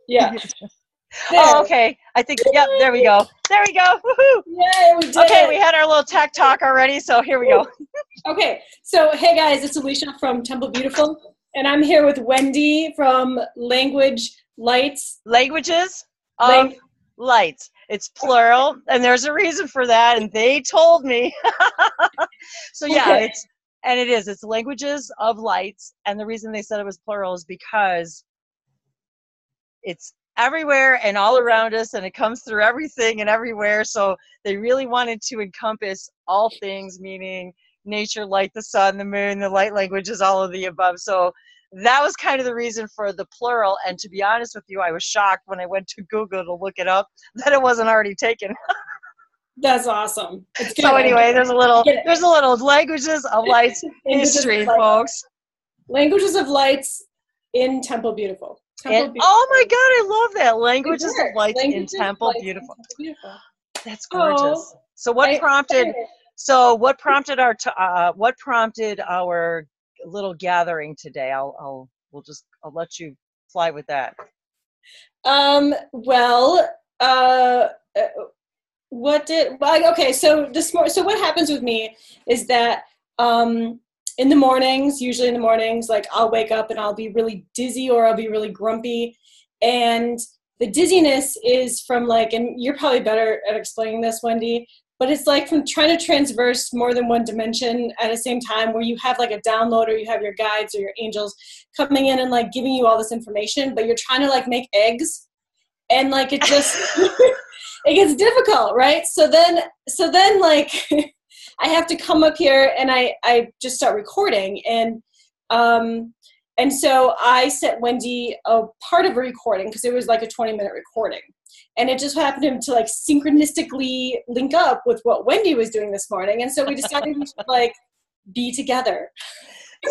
Yeah. Oh, okay. I think, yep, there we go. There we go. Woohoo! Yeah, we did Okay, it. we had our little tech talk already, so here we go. Okay, so hey guys, it's Alicia from Temple Beautiful, and I'm here with Wendy from Language Lights. Languages of Lights. It's plural, and there's a reason for that, and they told me. So yeah, Okay. it's Languages of Lights, and the reason they said it was plural is because it's everywhere and all around us, and it comes through everything and everywhere. So they really wanted to encompass all things, meaning nature, light, the sun, the moon, the light languages, all of the above. So that was kind of the reason for the plural. And to be honest with you, I was shocked when I went to Google to look it up that it wasn't already taken. That's awesome. It's good. So anyway, there's a little Languages of Lights history, folks. Languages of Lights in Temple Beautiful. Oh my God, I love that. Languages of Lights in Temple Beautiful. That's gorgeous. Oh, So what prompted our little gathering today? I'll let you fly with that. Okay, so what happens with me is that in the mornings, usually in the mornings, like I'll wake up and I'll be really dizzy or I'll be really grumpy. And the dizziness is from and you're probably better at explaining this, Wendy, but it's like from trying to transverse more than one dimension at the same time, where you have like a download, or you have your guides or your angels coming in and like giving you all this information, but you're trying to like make eggs, and like it just it gets difficult, right? So then like I have to come up here and I just start recording, and so I sent Wendy a part of a recording because it was like a 20-minute recording. And it just happened to like synchronistically link up with what Wendy was doing this morning. And so we decided we should like be together.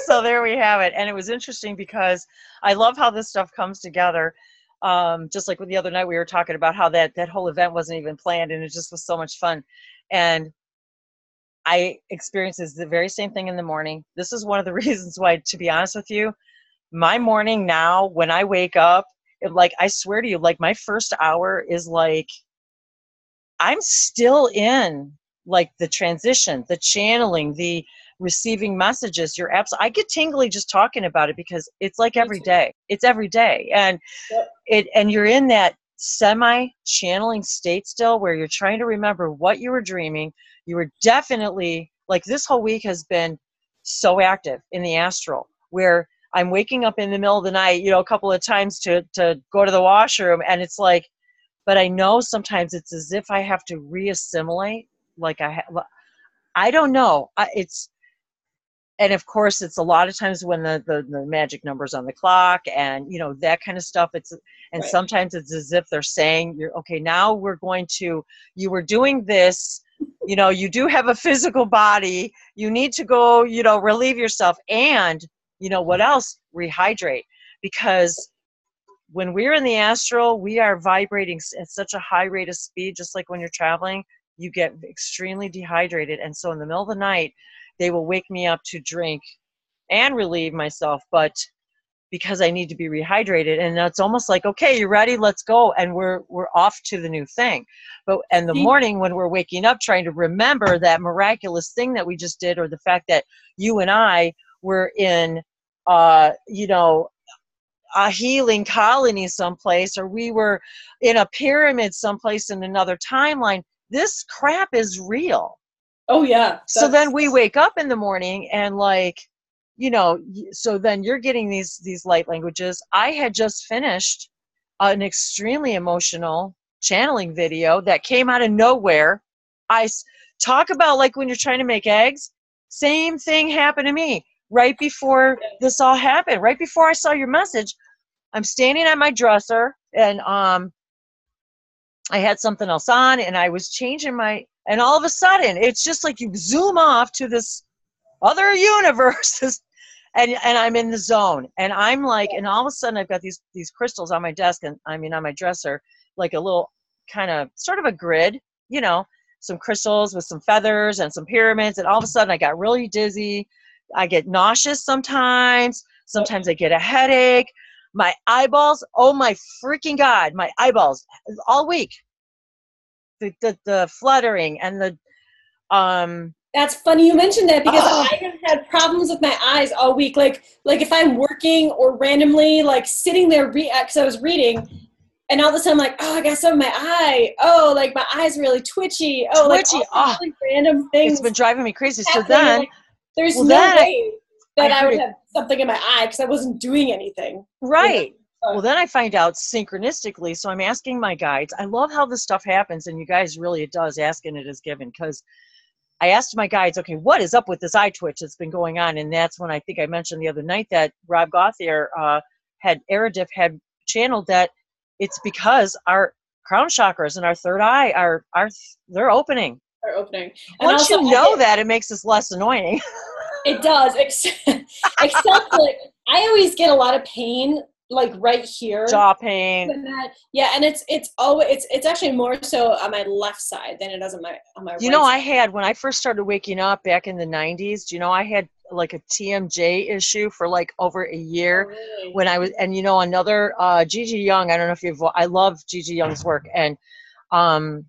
So there we have it. And it was interesting because I love how this stuff comes together. Just like with the other night, we were talking about how that whole event wasn't even planned, and it just was so much fun. And I experienced the very same thing in the morning. This is one of the reasons why, to be honest with you, my morning now, when I wake up, I swear to you, like my first hour is like, I'm still in like the transition, the channeling, the receiving messages. I get tingly just talking about it because it's like every day. It's every day. And and you're in that semi-channeling state still, where you're trying to remember what you were dreaming. You were definitely, like, this whole week has been so active in the astral, where I'm waking up in the middle of the night, a couple of times to go to the washroom. And it's like, but I know sometimes it's as if I have to reassimilate. Like I don't know. And of course it's a lot of times when the magic numbers on the clock and, that kind of stuff. And sometimes it's as if they're saying, you're okay, now you were doing this, you do have a physical body. You need to go, relieve yourself. And what else? Rehydrate. Because when we're in the astral, we are vibrating at such a high rate of speed, just like when you're traveling, you get extremely dehydrated. And so in the middle of the night, they will wake me up to drink and relieve myself, but because I need to be rehydrated. And it's almost like, okay, you ready? Let's go. And we're off to the new thing. And the morning when we're waking up, trying to remember that miraculous thing that we just did, or the fact that you and I were in, a healing colony someplace, or we were in a pyramid someplace in another timeline. This crap is real. Oh yeah. So then we wake up in the morning and so then you're getting these light languages. I had just finished an extremely emotional channeling video that came out of nowhere. I talk about like when you're trying to make eggs, same thing happened to me right before this all happened. Right before I saw your message, I'm standing at my dresser, and I had something else on, and I was changing and all of a sudden, it's just like you zoom off to this other universe, and I'm in the zone, and I'm like, and all of a sudden I've got these crystals on my desk, and on my dresser, like a little kind of sort of a grid, some crystals with some feathers and some pyramids, and all of a sudden I got really dizzy. I get nauseous sometimes I get a headache. My eyeballs, oh my freaking God, my eyeballs all week. The fluttering and the That's funny you mentioned that, because I have had problems with my eyes all week. Like if I'm working or randomly like sitting there because I was reading, and all of a sudden I'm like, oh, I got something in my eye. Oh, like my eye's really twitchy. Oh, twitchy. like all really random things. It's been driving me crazy. So happening. then, Like, there's no way that I would it, have something in my eye because I wasn't doing anything. Right. You know? Well, then I find out synchronistically. So I'm asking my guides. I love how this stuff happens, and you guys really, it does. Asking it is given, because I asked my guides, okay, what is up with this eye twitch that's been going on? And that's when I think I mentioned the other night that Rob Gauthier Eridif had channeled that it's because our crown chakras and our third eye they're opening. They're opening. And once you know that, it makes us less annoying. It does, except like I always get a lot of pain, like right here, jaw pain. Yeah, and it's actually more so on my left side than it does on my right. You know, I had, when I first started waking up back in the 90s, do you know I had like a TMJ issue for like over a year. Oh, really? When I was, and you know, another Gigi Young, I don't know if I love Gigi Young's work, and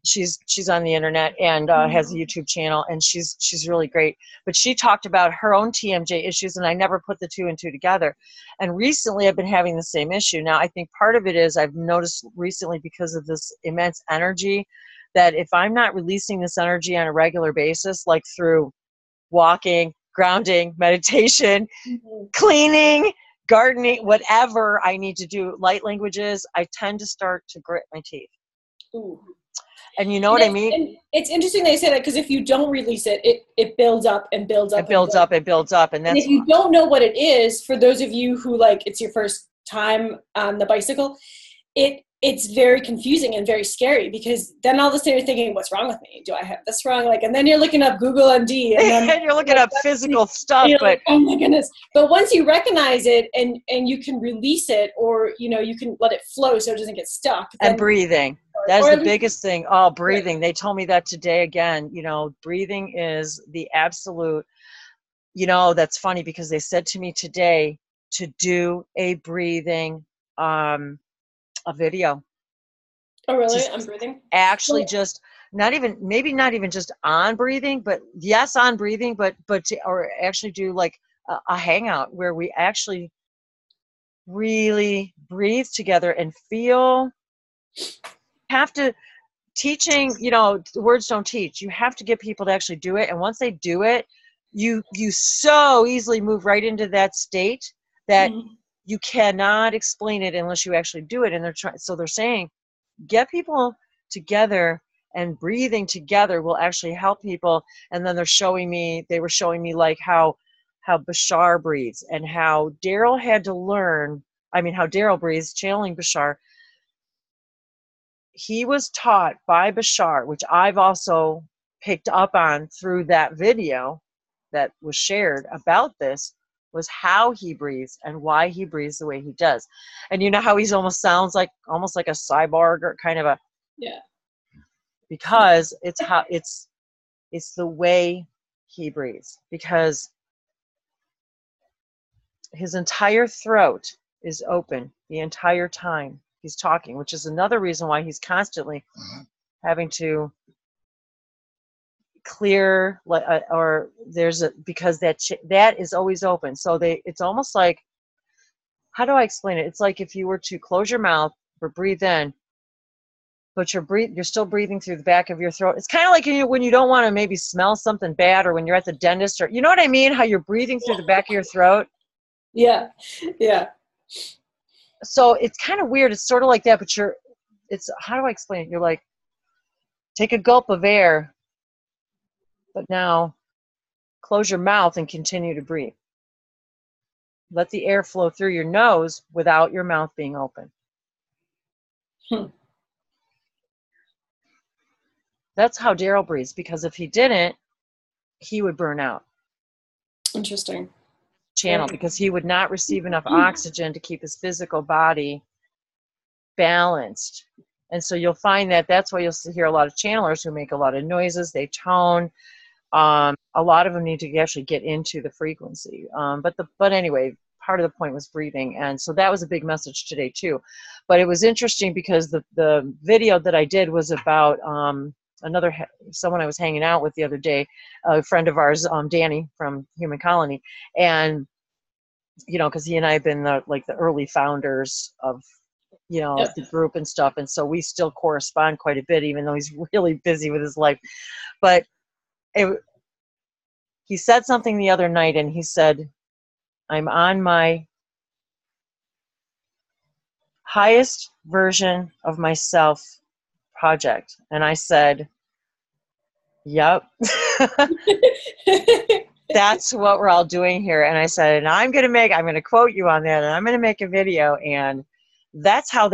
she's on the internet and has a YouTube channel, and she's really great. But she talked about her own TMJ issues, and I never put the two and two together. And recently I've been having the same issue. Now I think part of it is I've noticed recently, because of this immense energy, that if I'm not releasing this energy on a regular basis, like through walking, grounding, meditation, cleaning, gardening, whatever I need to do, light languages, I tend to start to grit my teeth. Ooh. And you know what I mean? And it's interesting they say that, because if you don't release it, it builds up and builds up. It builds up and builds up. And that's, if you don't know what it is, for those of you who like it's your first time on the bicycle, it's very confusing and very scary, because then all of a sudden you're thinking, what's wrong with me? Do I have this wrong? Like, and then you're looking up Google MD, and then you're looking up physical stuff, but like, oh my goodness. But once you recognize it and you can release it, or you know, you can let it flow so it doesn't get stuck. And breathing. That's the biggest thing. Oh, breathing. They told me that today again. You know, breathing is the absolute, you know, that's funny, because they said to me today to do a breathing a video. Oh, really? Just I'm breathing? Actually, just not even just on breathing, but yes, on breathing, but or actually do like a hangout where we actually really breathe together and feel. Have to, teaching, you know, words don't teach. You have to get people to actually do it, and once they do it, you so easily move right into that state that you cannot explain it unless you actually do it. And they're saying, get people together, and breathing together will actually help people. And then they were showing me like how Bashar breathes, and how Daryl had to learn, how Daryl breathes, channeling Bashar. He was taught by Bashar, which I've also picked up on through that video that was shared about this, was how he breathes and why he breathes the way he does. And you know how he's almost sounds like a cyborg, or kind of a, yeah, because it's how it's the way he breathes, because his entire throat is open the entire time he's talking, which is another reason why he's constantly having to clear, or because that is always open. So it's almost like, how do I explain it? It's like if you were to close your mouth or breathe in, but you're still breathing through the back of your throat. It's kind of like when you don't want to maybe smell something bad, or when you're at the dentist, or you know what I mean? How you're breathing through the back of your throat. Yeah. Yeah. So it's kind of weird. It's sort of like that, but how do I explain it? You're like, take a gulp of air, but now close your mouth and continue to breathe. Let the air flow through your nose without your mouth being open. That's how Daryl breathes, because if he didn't, he would burn out. Interesting. Channel, because he would not receive enough oxygen to keep his physical body balanced. And so you'll find that's why you'll hear a lot of channelers who make a lot of noises. They tone. A lot of them need to actually get into the frequency. But anyway, part of the point was breathing. And so that was a big message today too. But it was interesting because the video that I did was about someone I was hanging out with the other day, a friend of ours, Danny from Human Colony. And, you know, because he and I have been the early founders of, you know, Yep. the group and stuff. And so we still correspond quite a bit, even though he's really busy with his life. But he said something the other night, and he said, I'm on my highest version of myself project. And I said, yep. That's what we're all doing here. And I said, and I'm going to quote you on that, and I'm going to make a video. And that's how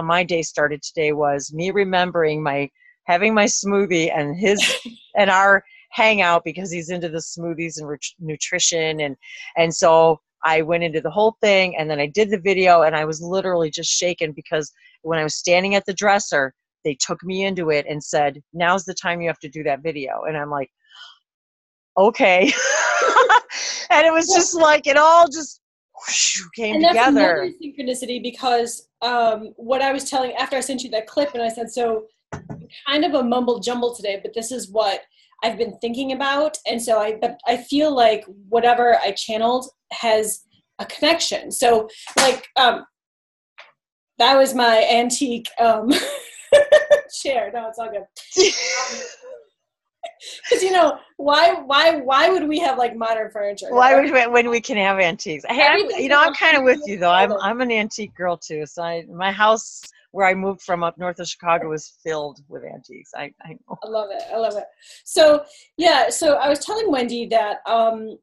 my day started today, was me remembering having my smoothie and and our hangout, because he's into the smoothies and nutrition. And so I went into the whole thing, and then I did the video, and I was literally just shaken, because when I was standing at the dresser, they took me into it and said, now's the time you have to do that video. And I'm like, okay. And it was just like, it all just came together. And that's another synchronicity, because what I was telling, after I sent you that clip, and I said, so kind of a mumble jumble today, but this is what I've been thinking about. And so I feel like whatever I channeled has a connection. So like, that was my antique chair. No, it's all good. Because, you know, why would we have like modern furniture? When we can have antiques? I'm kind of with you though. I'm an antique girl too. So my house where I moved from up north of Chicago was filled with antiques. I know. I love it. So yeah, so I was telling Wendy that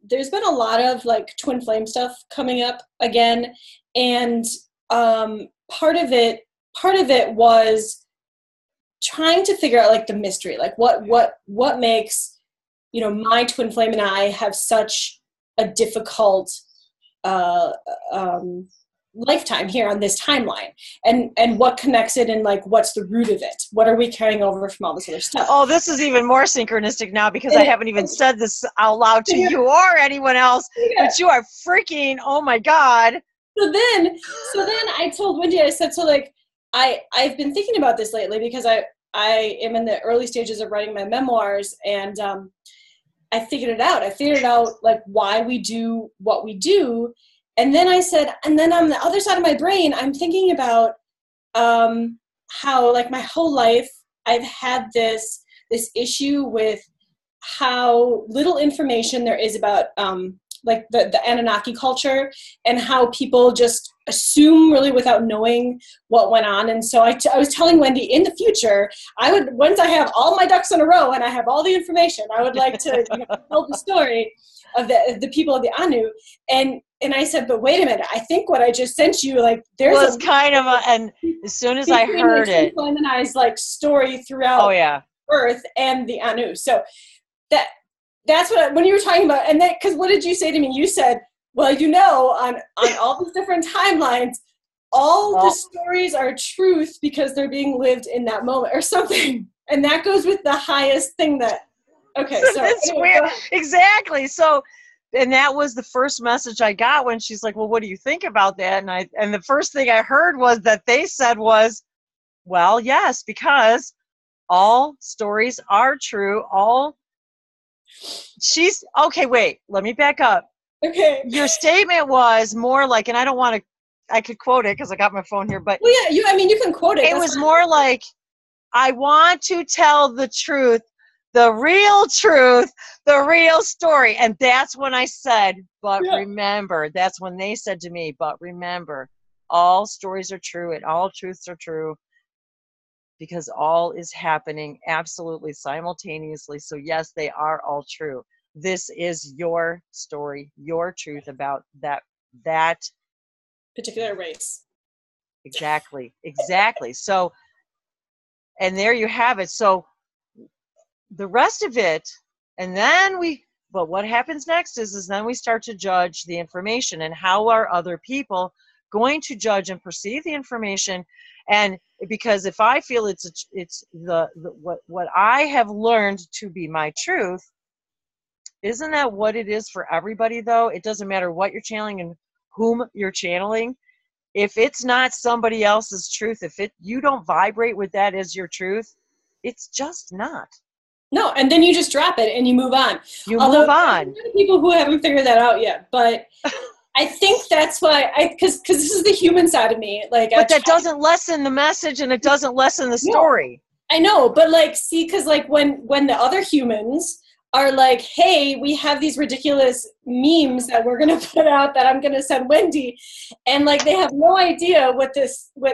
there's been a lot of like twin flame stuff coming up again, and part of it was trying to figure out like the mystery, like what makes, you know, my twin flame and I have such a difficult lifetime here on this timeline, and what connects it, and like what's the root of it, what are we carrying over from all this other stuff. Oh, this is even more synchronistic now, because I haven't even said this out loud to you or anyone else, but you are freaking, oh my God. So then I told Wendy, I said, so like I've been thinking about this lately, because I am in the early stages of writing my memoirs, and I figured it out like why we do what we do. And then I said, and then on the other side of my brain, I'm thinking about how like my whole life I've had this issue with how little information there is about like the Annunaki culture, and how people just assume really without knowing what went on. And so I was telling Wendy, in the future, once I have all my ducks in a row and I have all the information, I would like to tell the story of the people of the Anu. And I said, but wait a minute, I think what I just sent you, like there's and as soon as I heard it, and I's like story throughout Earth and the Anu. So that's what when you were talking about, and then because what did you say to me? You said, well, you know, on all these different timelines, all the stories are truth because they're being lived in that moment or something. And that goes with the highest thing that, okay. So it's weird. Exactly. So, and that was the first message I got when she's like, well, what do you think about that? And the first thing I heard was that they said was, well, yes, because all stories are true. Okay, wait, let me back up. Okay. Your statement was more like, and I don't want to, I could quote it because I got my phone here, but well, yeah, you can quote it. It was more like, I want to tell the truth, the real story. And that's when I said, but remember, that's when they said to me, but remember, all stories are true and all truths are true, because all is happening absolutely simultaneously. So yes, they are all true. This is your story, your truth about that particular race. Exactly. So, and there you have it. So the rest of it, and then but what happens next is then we start to judge the information, and how are other people going to judge and perceive the information. And because if I feel it's what I have learned to be my truth, isn't that what it is for everybody though? It doesn't matter what you're channeling and whom you're channeling, if it's not somebody else's truth, if you don't vibrate with that as your truth, it's just not. No, and then you just drop it and you move on. You Although move on. there are people who haven't figured that out yet, but I think that's why because this is the human side of me. Like, but that doesn't lessen the message, and it doesn't lessen the story. I know, but like, see, because like when the other humans are like, hey, we have these ridiculous memes that we're gonna put out that I'm gonna send Wendy, and like they have no idea what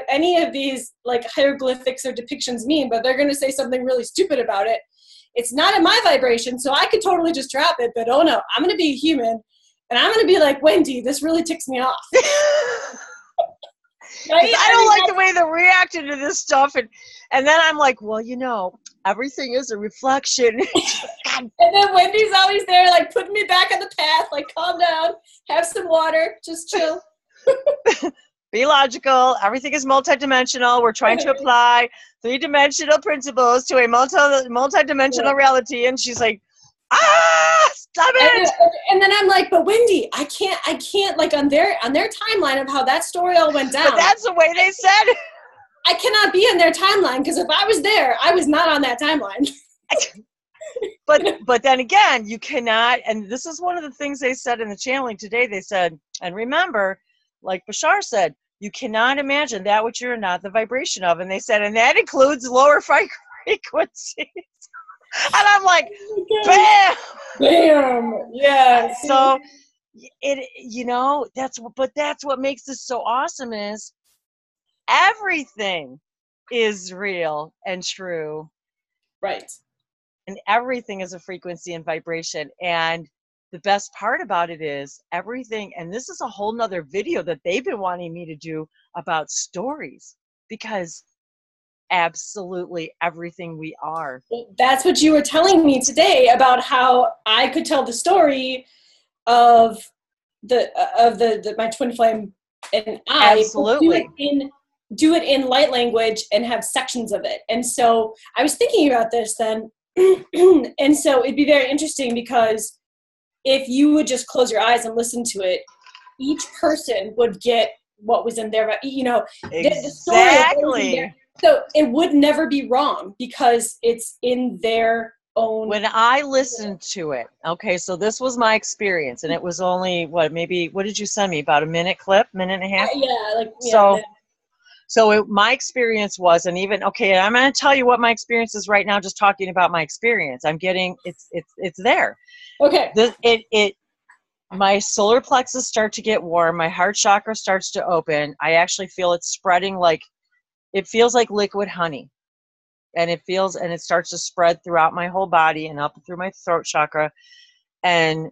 any of these like hieroglyphics or depictions mean, but they're gonna say something really stupid about it. It's not in my vibration, so I could totally just drop it, but oh no, I'm gonna be a human, and I'm gonna be like, Wendy, this really ticks me off. Right? I don't like the way they're reacting to this stuff, and then I'm like, well, you know, everything is a reflection. And then Wendy's always there, like putting me back on the path, like calm down, have some water, just chill. Be logical. Everything is multidimensional. We're trying to apply three-dimensional principles to a multidimensional reality, and she's like, stop it. And then I'm like, but Wendy, I can't like on their timeline of how that story all went down. But that's the way they said it. I cannot be in their timeline, because if I was there, I was not on that timeline. But then again, you cannot, and this is one of the things they said in the channeling today. They said, and remember, like Bashar said, you cannot imagine that which you're not the vibration of. And they said, and that includes lower frequencies. And I'm like, bam! Bam! Yeah. So that's what makes this so awesome is everything is real and true. Right. And everything is a frequency and vibration. And the best part about it is everything, and this is a whole nother video that they've been wanting me to do about stories, because absolutely everything we are. That's what you were telling me today about how I could tell the story of my twin flame, and I absolutely do it in light language and have sections of it. And so I was thinking about this then, and so it'd be very interesting, because if you would just close your eyes and listen to it, each person would get what was in their, exactly. the story. So it would never be wrong, because it's in their own. When I listened to it, okay, so this was my experience, and it was only, what did you send me? About a minute clip, minute and a half? So my experience was, and even, okay, I'm going to tell you what my experience is right now, just talking about my experience. I'm getting, it's there. Okay. My solar plexus start to get warm. My heart chakra starts to open. I actually feel it spreading it feels like liquid honey. And it starts to spread throughout my whole body and up through my throat chakra. And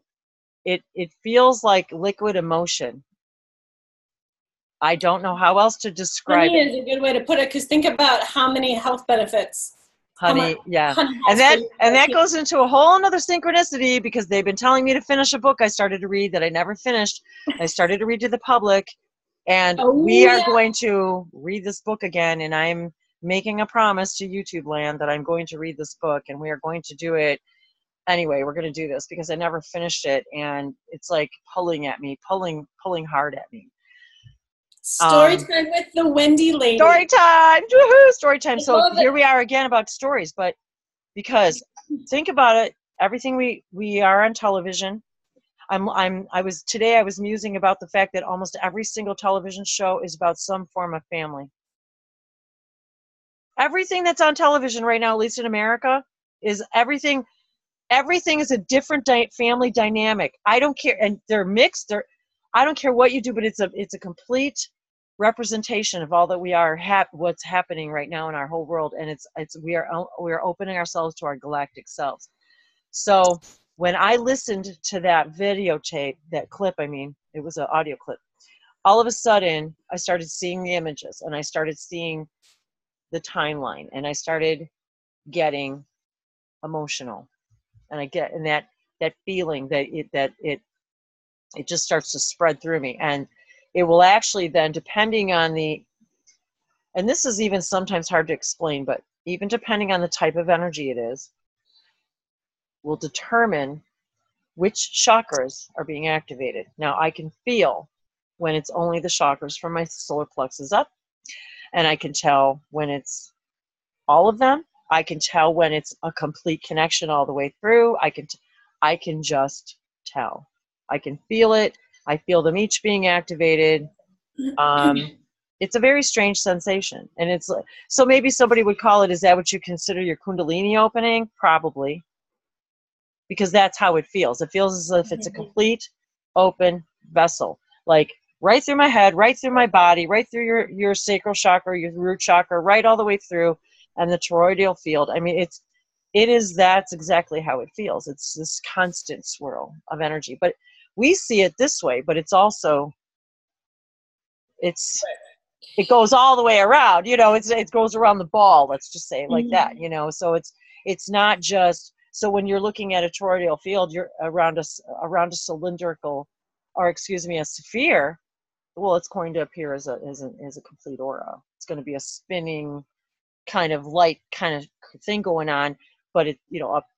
it feels like liquid emotion. I don't know how else to describe it. Honey is a good way to put it, because think about how many health benefits. Honey, yeah. And that goes into a whole nother synchronicity, because they've been telling me to finish a book I started to read that I never finished. I started to read to the public, and we are going to read this book again, and I'm making a promise to YouTube land that I'm going to read this book, and we are going to do it. Anyway, we're going to do this because I never finished it, and it's like pulling at me, pulling hard at me. Story time with the Wendy lady. Story time! Woohoo! Story time. So here we are again about stories, but because think about it, everything we are on television. I was musing about the fact that almost every single television show is about some form of family. Everything that's on television right now, at least in America, is everything is a different family dynamic. I don't care, and they're mixed. I don't care what you do, but it's a complete representation of all that we are, what's happening right now in our whole world, and we are opening ourselves to our galactic selves. So when I listened to that videotape, that clip, it was an audio clip, all of a sudden I started seeing the images, and I started seeing the timeline, and I started getting emotional, and that feeling that it just starts to spread through me. And it will actually then, depending on and this is even sometimes hard to explain, but even depending on the type of energy it is, will determine which chakras are being activated. Now, I can feel when it's only the chakras from my solar plexus up, and I can tell when it's all of them. I can tell when it's a complete connection all the way through. I can just tell. I can feel it. I feel them each being activated. It's a very strange sensation, and it's so maybe somebody would call it, is that what you consider your Kundalini opening? Probably, because that's how it feels. It feels as if it's a complete open vessel, like right through my head, right through my body, right through your sacral chakra, your root chakra, right all the way through, and the toroidal field. I mean, that's exactly how it feels. It's this constant swirl of energy. But we see it this way, but it's also, it goes all the way around, it goes around the ball, let's just say it like that, so it's not just, so when you're looking at a toroidal field, you're around a cylindrical, or excuse me, a sphere. Well, it's going to appear as a complete aura. It's going to be a spinning kind of light kind of thing going on, but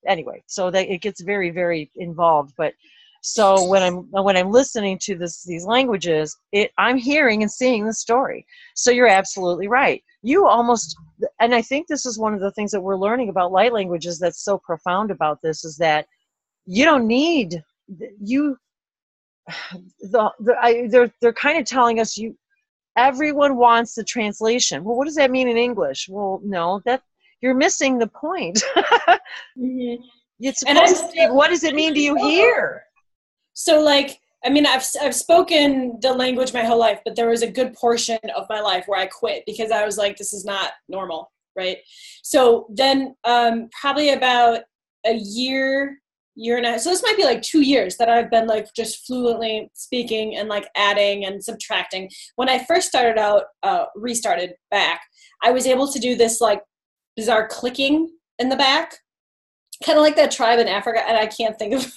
anyway, so that it gets very, very involved. But so when I'm listening to these languages, I'm hearing and seeing the story. So you're absolutely right. And I think this is one of the things that we're learning about light languages that's so profound about this, is that you don't need they're kind of telling us everyone wants the translation. Well, what does that mean in English? Well, no, that you're missing the point. It's supposed to be, what does it mean to you here? So, like, I mean, I've spoken the language my whole life, but there was a good portion of my life where I quit because I was like, this is not normal, right? So then probably about a year and a half, so this might be like 2 years that I've been like just fluently speaking and like adding and subtracting. When I first started out, restarted back, I was able to do this like bizarre clicking in the back, kind of like that tribe in Africa, and I can't think of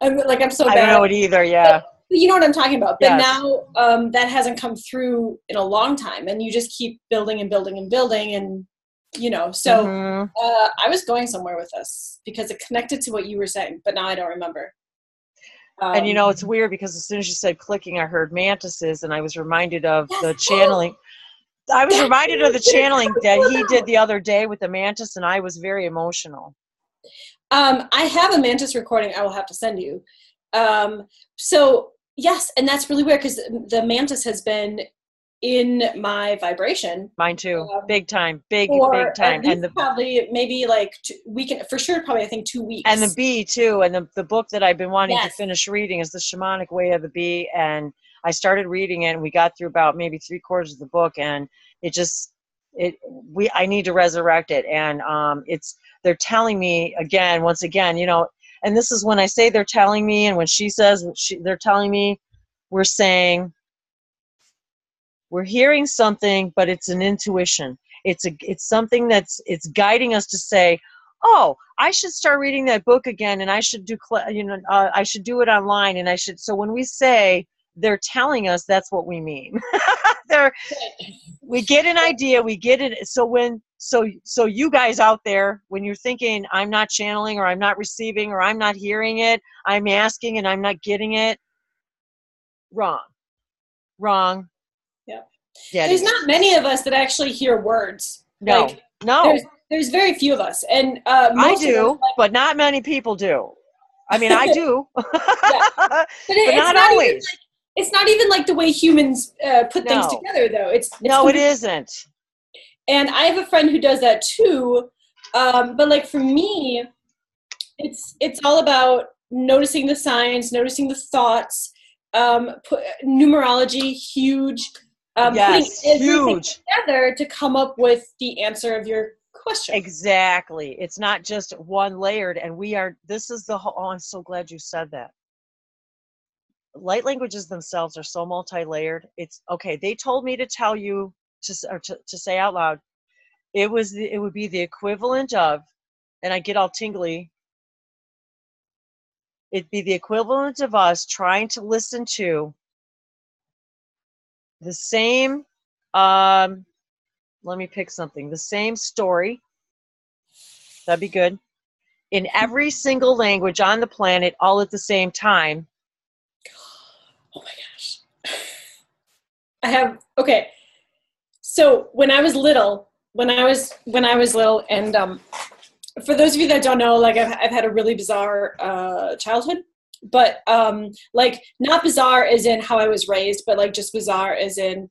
I'm so bad. I don't know it either, yeah. But you know what I'm talking about. But yes. Now that hasn't come through in a long time, and you just keep building and building and building, and so I was going somewhere with this because it connected to what you were saying, but now I don't remember. And it's weird because as soon as you said clicking, I heard mantises, and I was reminded of the channeling. I was reminded of the channeling that he did the other day with the mantis, and I was very emotional. I have a mantis recording I will have to send you. So yes, and that's really weird because the mantis has been in my vibration. Mine too. Big time. Big time. And probably maybe like for sure, probably I think 2 weeks. And the bee too. And the book that I've been wanting to finish reading is The Shamanic Way of the Bee. And I started reading it, and we got through about maybe 3/4 of the book, and I need to resurrect it. And they're telling me once again, and this is when I say they're telling me, and when she says they're telling me, we're saying, we're hearing something, but it's an intuition. It's something it's guiding us to say, oh, I should start reading that book again, and I should do, I should do it online, and I should. So when we say they're telling us, that's what we mean. We get an idea, we get it. So you guys out there, when you're thinking I'm not channeling, or I'm not receiving, or I'm not hearing it, I'm asking and I'm not getting it, wrong. Yeah, there's not many of us that actually hear words. No. There's very few of us, and I do, but not many people do. I mean, I do, but not always. It's not even like the way humans put things together, though. It isn't. And I have a friend who does that too, but like for me, it's all about noticing the signs, noticing the thoughts. Numerology, huge. Putting everything together to come up with the answer of your question. Exactly. It's not just one layered, and this is the whole, I'm so glad you said that. Light languages themselves are so multi-layered. It's okay. They told me to tell you to say out loud. It would be the equivalent of, and I get all tingly. It'd be the equivalent of us trying to listen to the same, let me pick something, the same story, that'd be good, in every single language on the planet all at the same time. Oh my gosh. I have, okay. So when I was little, and for those of you that don't know, like I've had a really bizarre childhood, but like not bizarre as in how I was raised, but like just bizarre as in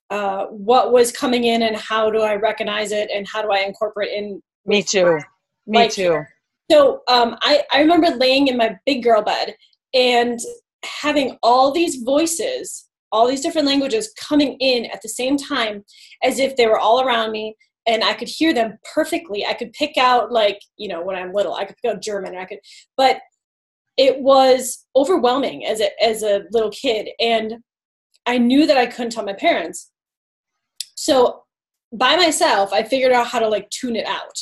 what was coming in and how do I recognize it and how do I incorporate in. Me too. Me too. So I remember laying in my big girl bed and having all these voices, all these different languages coming in at the same time as if they were all around me and I could hear them perfectly. I could pick out, like, you know, when I'm little, I could pick out German, but it was overwhelming as a little kid. And I knew that I couldn't tell my parents. So by myself, I figured out how to like tune it out.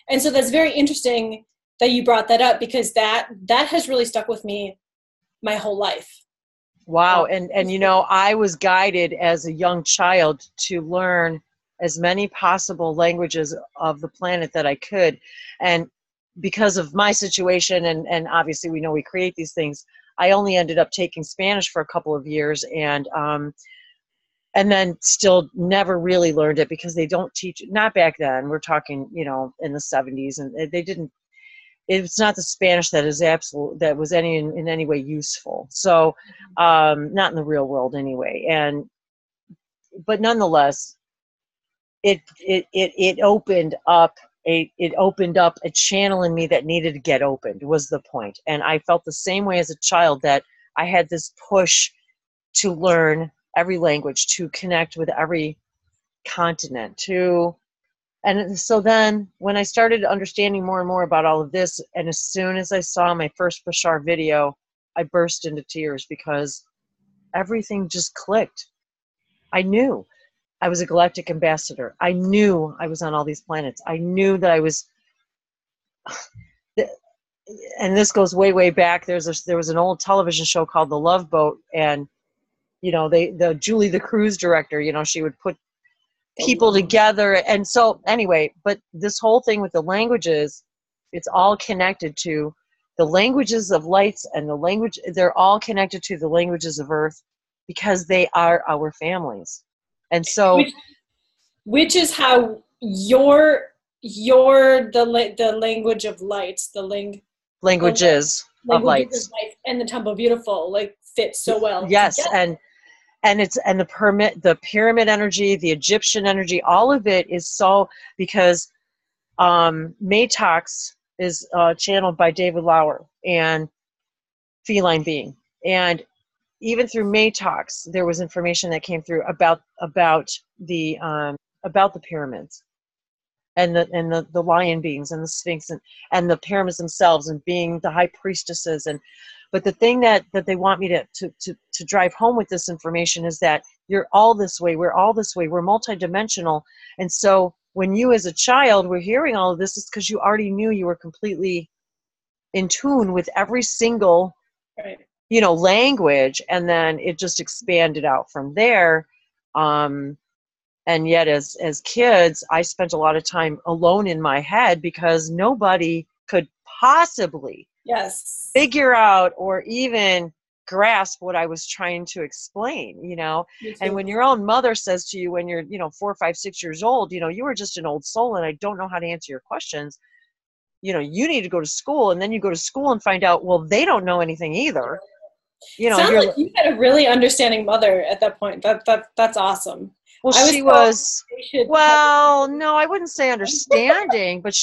And so that's very interesting that you brought that up, because that has really stuck with me my whole life. Wow. And you know, I was guided as a young child to learn as many possible languages of the planet that I could. And because of my situation, and obviously we know we create these things, I only ended up taking Spanish for a couple of years, and then still never really learned it because they don't teach, not back then, we're talking, you know, in the 70s, and they didn't, it's not the Spanish that is that was in any way useful. So not in the real world anyway. But nonetheless, it opened up a channel in me that needed to get opened, was the point. And I felt the same way as a child, that I had this push to learn every language, to connect with every continent, and so then when I started understanding more and more about all of this, and as soon as I saw my first Bashar video, I burst into tears because everything just clicked. I knew I was a galactic ambassador. I knew I was on all these planets. I knew that I was, and this goes way, way back. There was an old television show called The Love Boat, and you know, the Julie, the cruise director, you know, she would put people together. And so anyway, but this whole thing with the languages, it's all connected to the languages of lights, and they're all connected to the languages of Earth, because they are our families. And so which is how the language of lights, languages of lights and the Temple Beautiful like fit so well. Yes, together. and the pyramid energy, the Egyptian energy, all of it is so, because Matox is channeled by David Lauer and Feline Being, and even through Matox, there was information that came through about the pyramids and the lion beings and the Sphinx and the pyramids themselves, and being the high priestesses. But the thing that they want me to drive home with this information is that you're all this way, we're all this way, we're multidimensional. And so when you as a child were hearing all of this, it's because you already knew you were completely in tune with every single you know, language, and then it just expanded out from there. And yet as kids, I spent a lot of time alone in my head, because nobody could possibly figure out or even grasp what I was trying to explain, you know. And when your own mother says to you when you're, you know, 4, 5, 6 years old, you know, you were just an old soul and I don't know how to answer your questions, you know, you need to go to school. And then you go to school and find out, well, they don't know anything either. You know, sounds like you had a really understanding mother at that point. That's awesome. Well, well, no, I wouldn't say understanding, but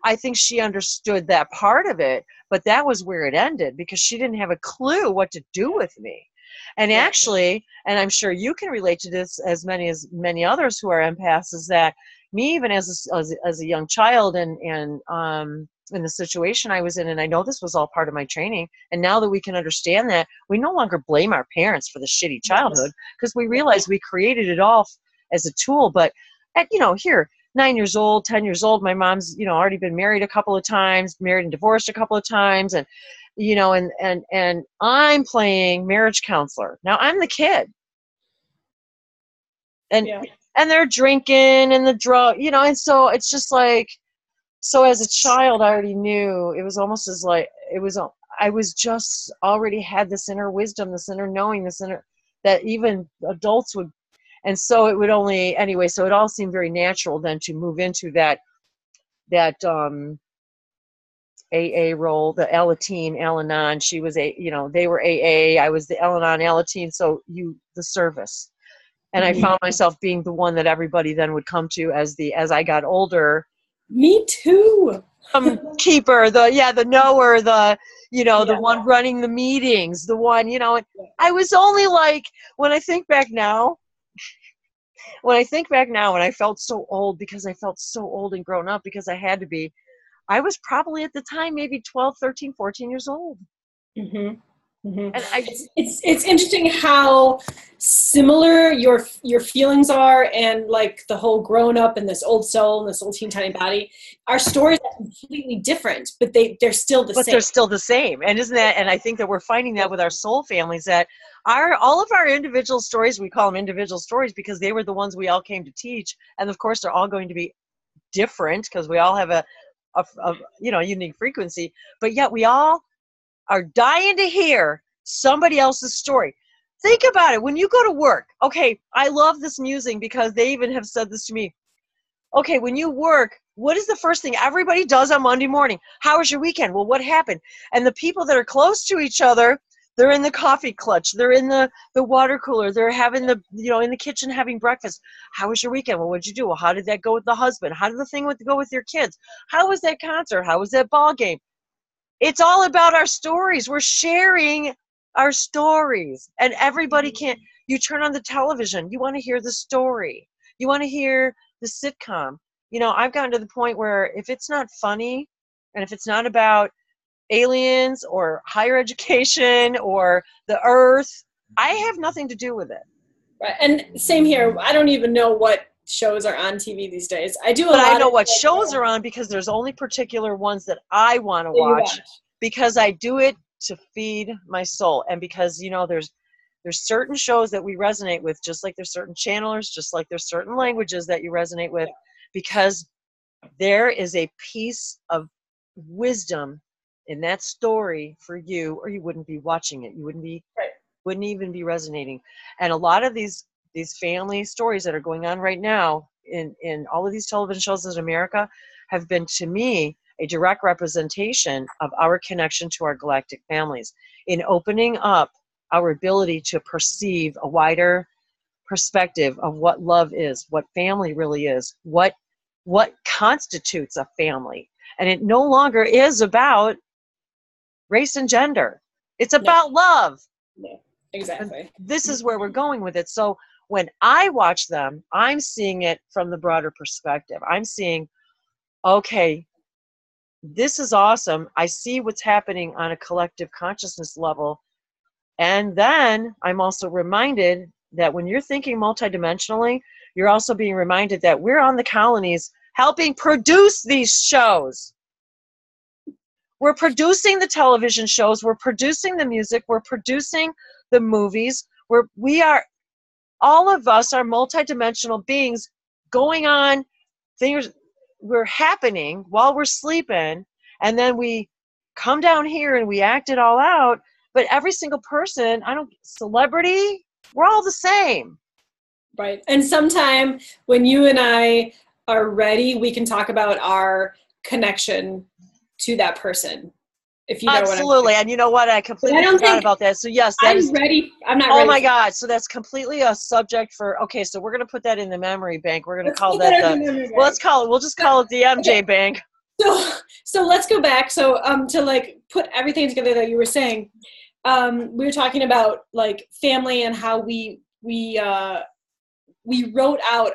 I think she understood that part of it, but that was where it ended, because she didn't have a clue what to do with me. And actually, and I'm sure you can relate to this as many others who are empaths, is that me, even as a young child, and in the situation I was in, and I know this was all part of my training, and now that we can understand that, we no longer blame our parents for the shitty childhood, because we realize we created it all as a tool. But at, you know, here, 9 years old, 10 years old, my mom's, you know, already been married a couple of times, married and divorced a couple of times, and you know, and I'm playing marriage counselor. Now I'm the kid, and they're drinking and the drug, you know, and so it's just like, so as a child, I already knew. It was almost as like, I was just already had this inner wisdom, this inner knowing, that even adults would. And so it would only, anyway, so it all seemed very natural then to move into that AA role, the Alateen, Al-Anon. She was they were AA, I was the Al-Anon, Alateen, so the service. And I found myself being the one that everybody then would come to as I got older. Me too. Keeper, the knower, the one running the meetings, the one, I was only like, when I think back now, when I felt so old, because I felt so old and grown up because I had to be, I was probably at the time maybe 12, 13, 14 years old. Mm-hmm. Mm-hmm. And it's interesting how similar your feelings are, and like the whole grown up and this old soul and this old teeny tiny body. Our stories are completely different, but they're still the same. But they're still the same. And isn't that, and I think that we're finding that with our soul families, that all of our individual stories, we call them individual stories because they were the ones we all came to teach. And of course, they're all going to be different because we all have a unique frequency, but yet we all are dying to hear somebody else's story. Think about it. When you go to work, okay, I love this musing because they even have said this to me. Okay, when you work, what is the first thing everybody does on Monday morning? How was your weekend? Well, what happened? And the people that are close to each other, they're in the coffee clutch, they're in the water cooler, they're having in the kitchen having breakfast. How was your weekend? Well, what'd you do? Well, how did that go with the husband? How did the thing go with your kids? How was that concert? How was that ball game? It's all about our stories. We're sharing our stories, and everybody can't. You turn on the television, you want to hear the story. You want to hear the sitcom. I've gotten to the point where if it's not funny, and if it's not about aliens or higher education or the earth, I have nothing to do with it. Right. And same here. I don't even know what shows are on TV these days. I do but I know what shows are on because there's only particular ones that I want to watch because I do it to feed my soul, and because there's certain shows that we resonate with, just like there's certain channelers, just like there's certain languages that you resonate with, because there is a piece of wisdom in that story for you, or you wouldn't be watching it. You wouldn't even be resonating. And a lot of these family stories that are going on right now in all of these television shows in America have been, to me, a direct representation of our connection to our galactic families in opening up our ability to perceive a wider perspective of what love is, what family really is, what constitutes a family. And it no longer is about race and gender. It's about love. Yeah, exactly. And this is where we're going with it. So when I watch them, I'm seeing it from the broader perspective. I'm seeing, okay, this is awesome. I see what's happening on a collective consciousness level. And then I'm also reminded that when you're thinking multidimensionally, you're also being reminded that we're on the colonies helping produce these shows. We're producing the television shows, we're producing the music, we're producing the movies, all of us are multidimensional beings going on, things we're happening while we're sleeping, and then we come down here and we act it all out. But every single person, celebrity, we're all the same. Right. And sometime when you and I are ready, we can talk about our connection to that person. If you know Absolutely. What I'm and you know what? I completely forgot about that. So yes, I'm ready. I'm not ready. Oh my God. So that's completely a subject for, okay, so we're going to put that in the memory bank. We're going to call that we'll just call it the MJ bank. So let's go back. So to like put everything together that you were saying, we were talking about like family and how we wrote out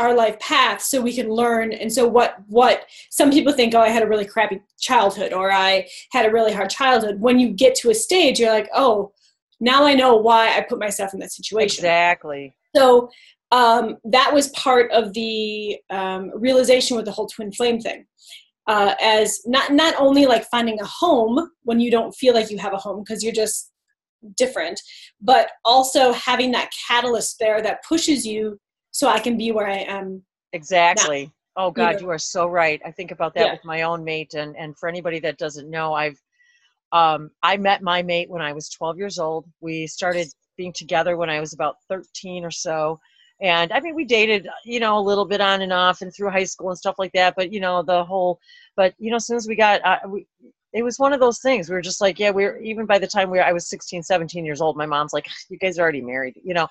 our life path so we can learn. And so what some people think, oh, I had a really crappy childhood, or I had a really hard childhood. When you get to a stage, you're like, oh, now I know why I put myself in that situation. Exactly. So that was part of the realization with the whole twin flame thing. As not only like finding a home when you don't feel like you have a home because you're just different, but also having that catalyst there that pushes you so I can be where I am. Exactly. Now. Oh God, you are so right. I think about that with my own mate, and for anybody that doesn't know, I met my mate when I was 12 years old. We started being together when I was about 13 or so. And I mean, we dated, you know, a little bit on and off and through high school and stuff like that. But, you know, as soon as we got, it was one of those things. We were just like, yeah, even by the time I was 16, 17 years old, my mom's like, you guys are already married, you know?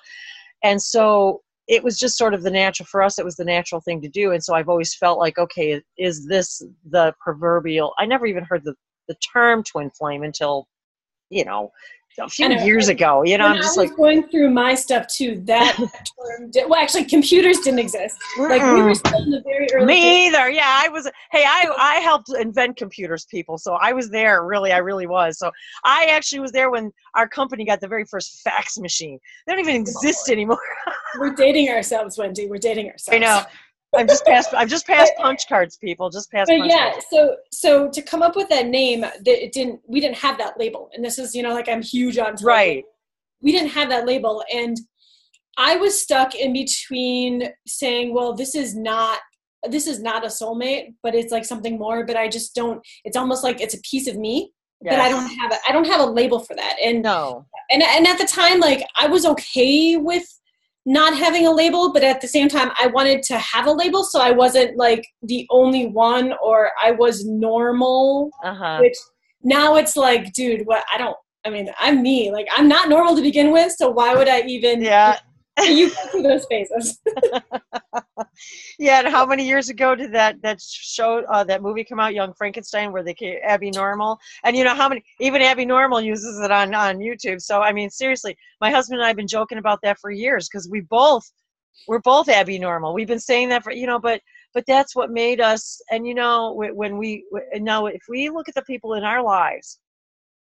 And so it was just sort of for us, it was the natural thing to do. And so I've always felt like, okay, is this the proverbial, I never even heard the term twin flame until, you know, a few years ago, you know. When I'm just I was going through my stuff too, that term well, actually computers didn't exist. Like we were still in the very early Me either. Yeah, I helped invent computers, people. So I was there, really, I really was. So I actually was there when our company got the very first fax machine. They don't even exist anymore. We're dating ourselves, Wendy. We're dating ourselves. I know. I'm just past punch cards, people. Just past punch cards. So to come up with that name, we didn't have that label. And this is, you know, like I'm huge on Twitter. Right. We didn't have that label. And I was stuck in between saying, well, this is not a soulmate, but it's like something more, but I just don't, it's almost like it's a piece of me. Yes. But I don't have a label for that. And no. And at the time, like I was okay with not having a label, but at the same time I wanted to have a label so I wasn't like the only one, or I was normal. Which now it's like, dude, I'm me. Like I'm not normal to begin with, so why would I even you go through those phases. Yeah, and how many years ago did that show, that movie come out, Young Frankenstein, where they came Abby Normal? And you know how many, even Abby Normal uses it on YouTube. So, I mean, seriously, my husband and I have been joking about that for years, because we're both Abby Normal. We've been saying that for, you know, but that's what made us. And, you know, now if we look at the people in our lives,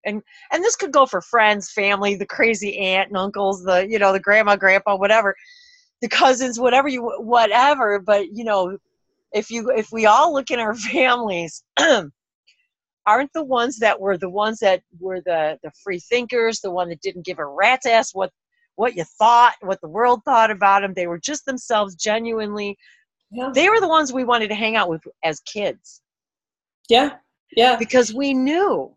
and this could go for friends, family, the crazy aunt and uncles, the grandma, grandpa, whatever, the cousins, whatever. But, you know, if we all look in our families, aren't the ones that were the free thinkers, the one that didn't give a rat's ass what you thought, what the world thought about them. They were just themselves, genuinely. Yeah. They were the ones we wanted to hang out with as kids. Yeah. Yeah. Because we knew.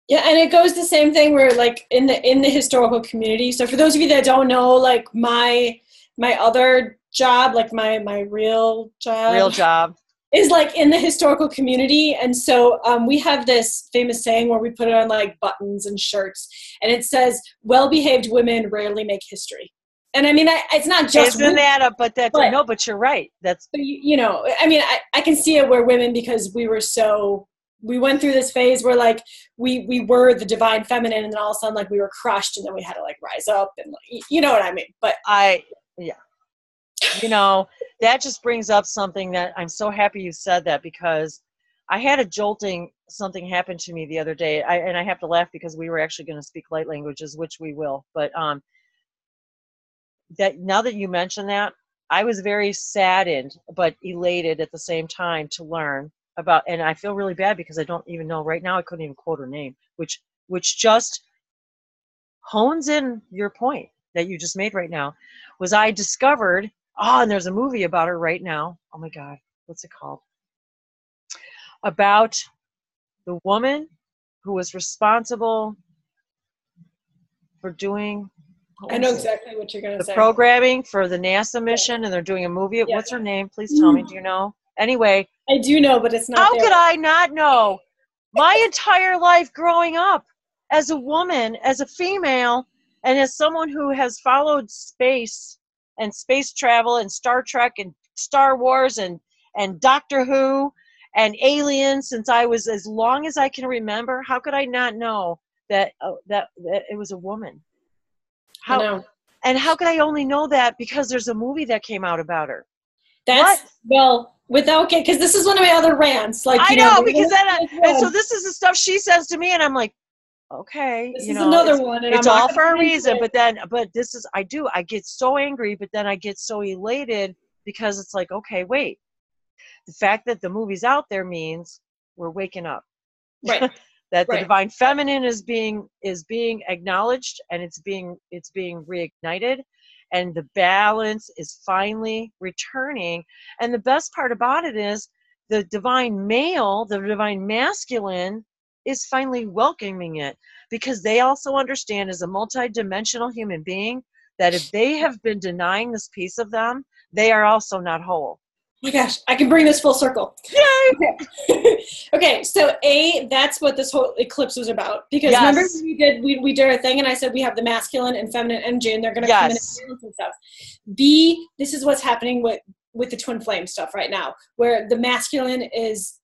Yeah, and it goes the same thing where like in the historical community. So for those of you that don't know, like my other job, like my real job is like in the historical community. And so we have this famous saying where we put it on like buttons and shirts, and it says, well-behaved women rarely make history. And I mean, it's not just isn't women, that but that's no, but you're right. That's, you know, I mean, I can see it where women, because we went through this phase where like we were the divine feminine, and then all of a sudden like we were crushed, and then we had to like rise up, and you know what I mean. But you know, that just brings up something that I'm so happy you said that, because I had something happened to me the other day. And I have to laugh because we were actually going to speak light languages, which we will. But that now that you mention that, I was very saddened but elated at the same time to learn about, and I feel really bad because I don't even know right now, I couldn't even quote her name, which just hones in your point that you just made right now, was I discovered, and there's a movie about her right now. Oh my God, what's it called? About the woman who was responsible for doing, I know exactly what you're going to say. The programming for the NASA mission, and they're doing a movie. Yeah. What's her name? Please tell me. Do you know? Anyway. I do know, but it's not How could I not know? My entire life growing up as a woman, as a female, and as someone who has followed space and space travel and Star Trek and Star Wars and Doctor Who and Aliens since I was as long as I can remember, how could I not know that it was a woman? I know. And how could I only know that because there's a movie that came out about her? Because this is one of my other rants. Like I know, because and so this is the stuff she says to me, and I'm like, okay, this is another one. And it's all for a reason. But this is, I get so angry, but then I get so elated because it's like, okay, wait, the fact that the movie's out there means we're waking up. Right. That the divine feminine is being acknowledged, and it's being reignited, and the balance is finally returning. And the best part about it is the divine male, the divine masculine, is finally welcoming it, because they also understand, as a multi-dimensional human being, that if they have been denying this piece of them, they are also not whole. Oh my gosh, I can bring this full circle. Yay! Okay. Okay, so that's what this whole eclipse was about. Because Yes. remember we did our thing and I said we have the masculine and feminine energy and they're gonna come in and balance and stuff. B, this is what's happening with the twin flame stuff right now, where the masculine is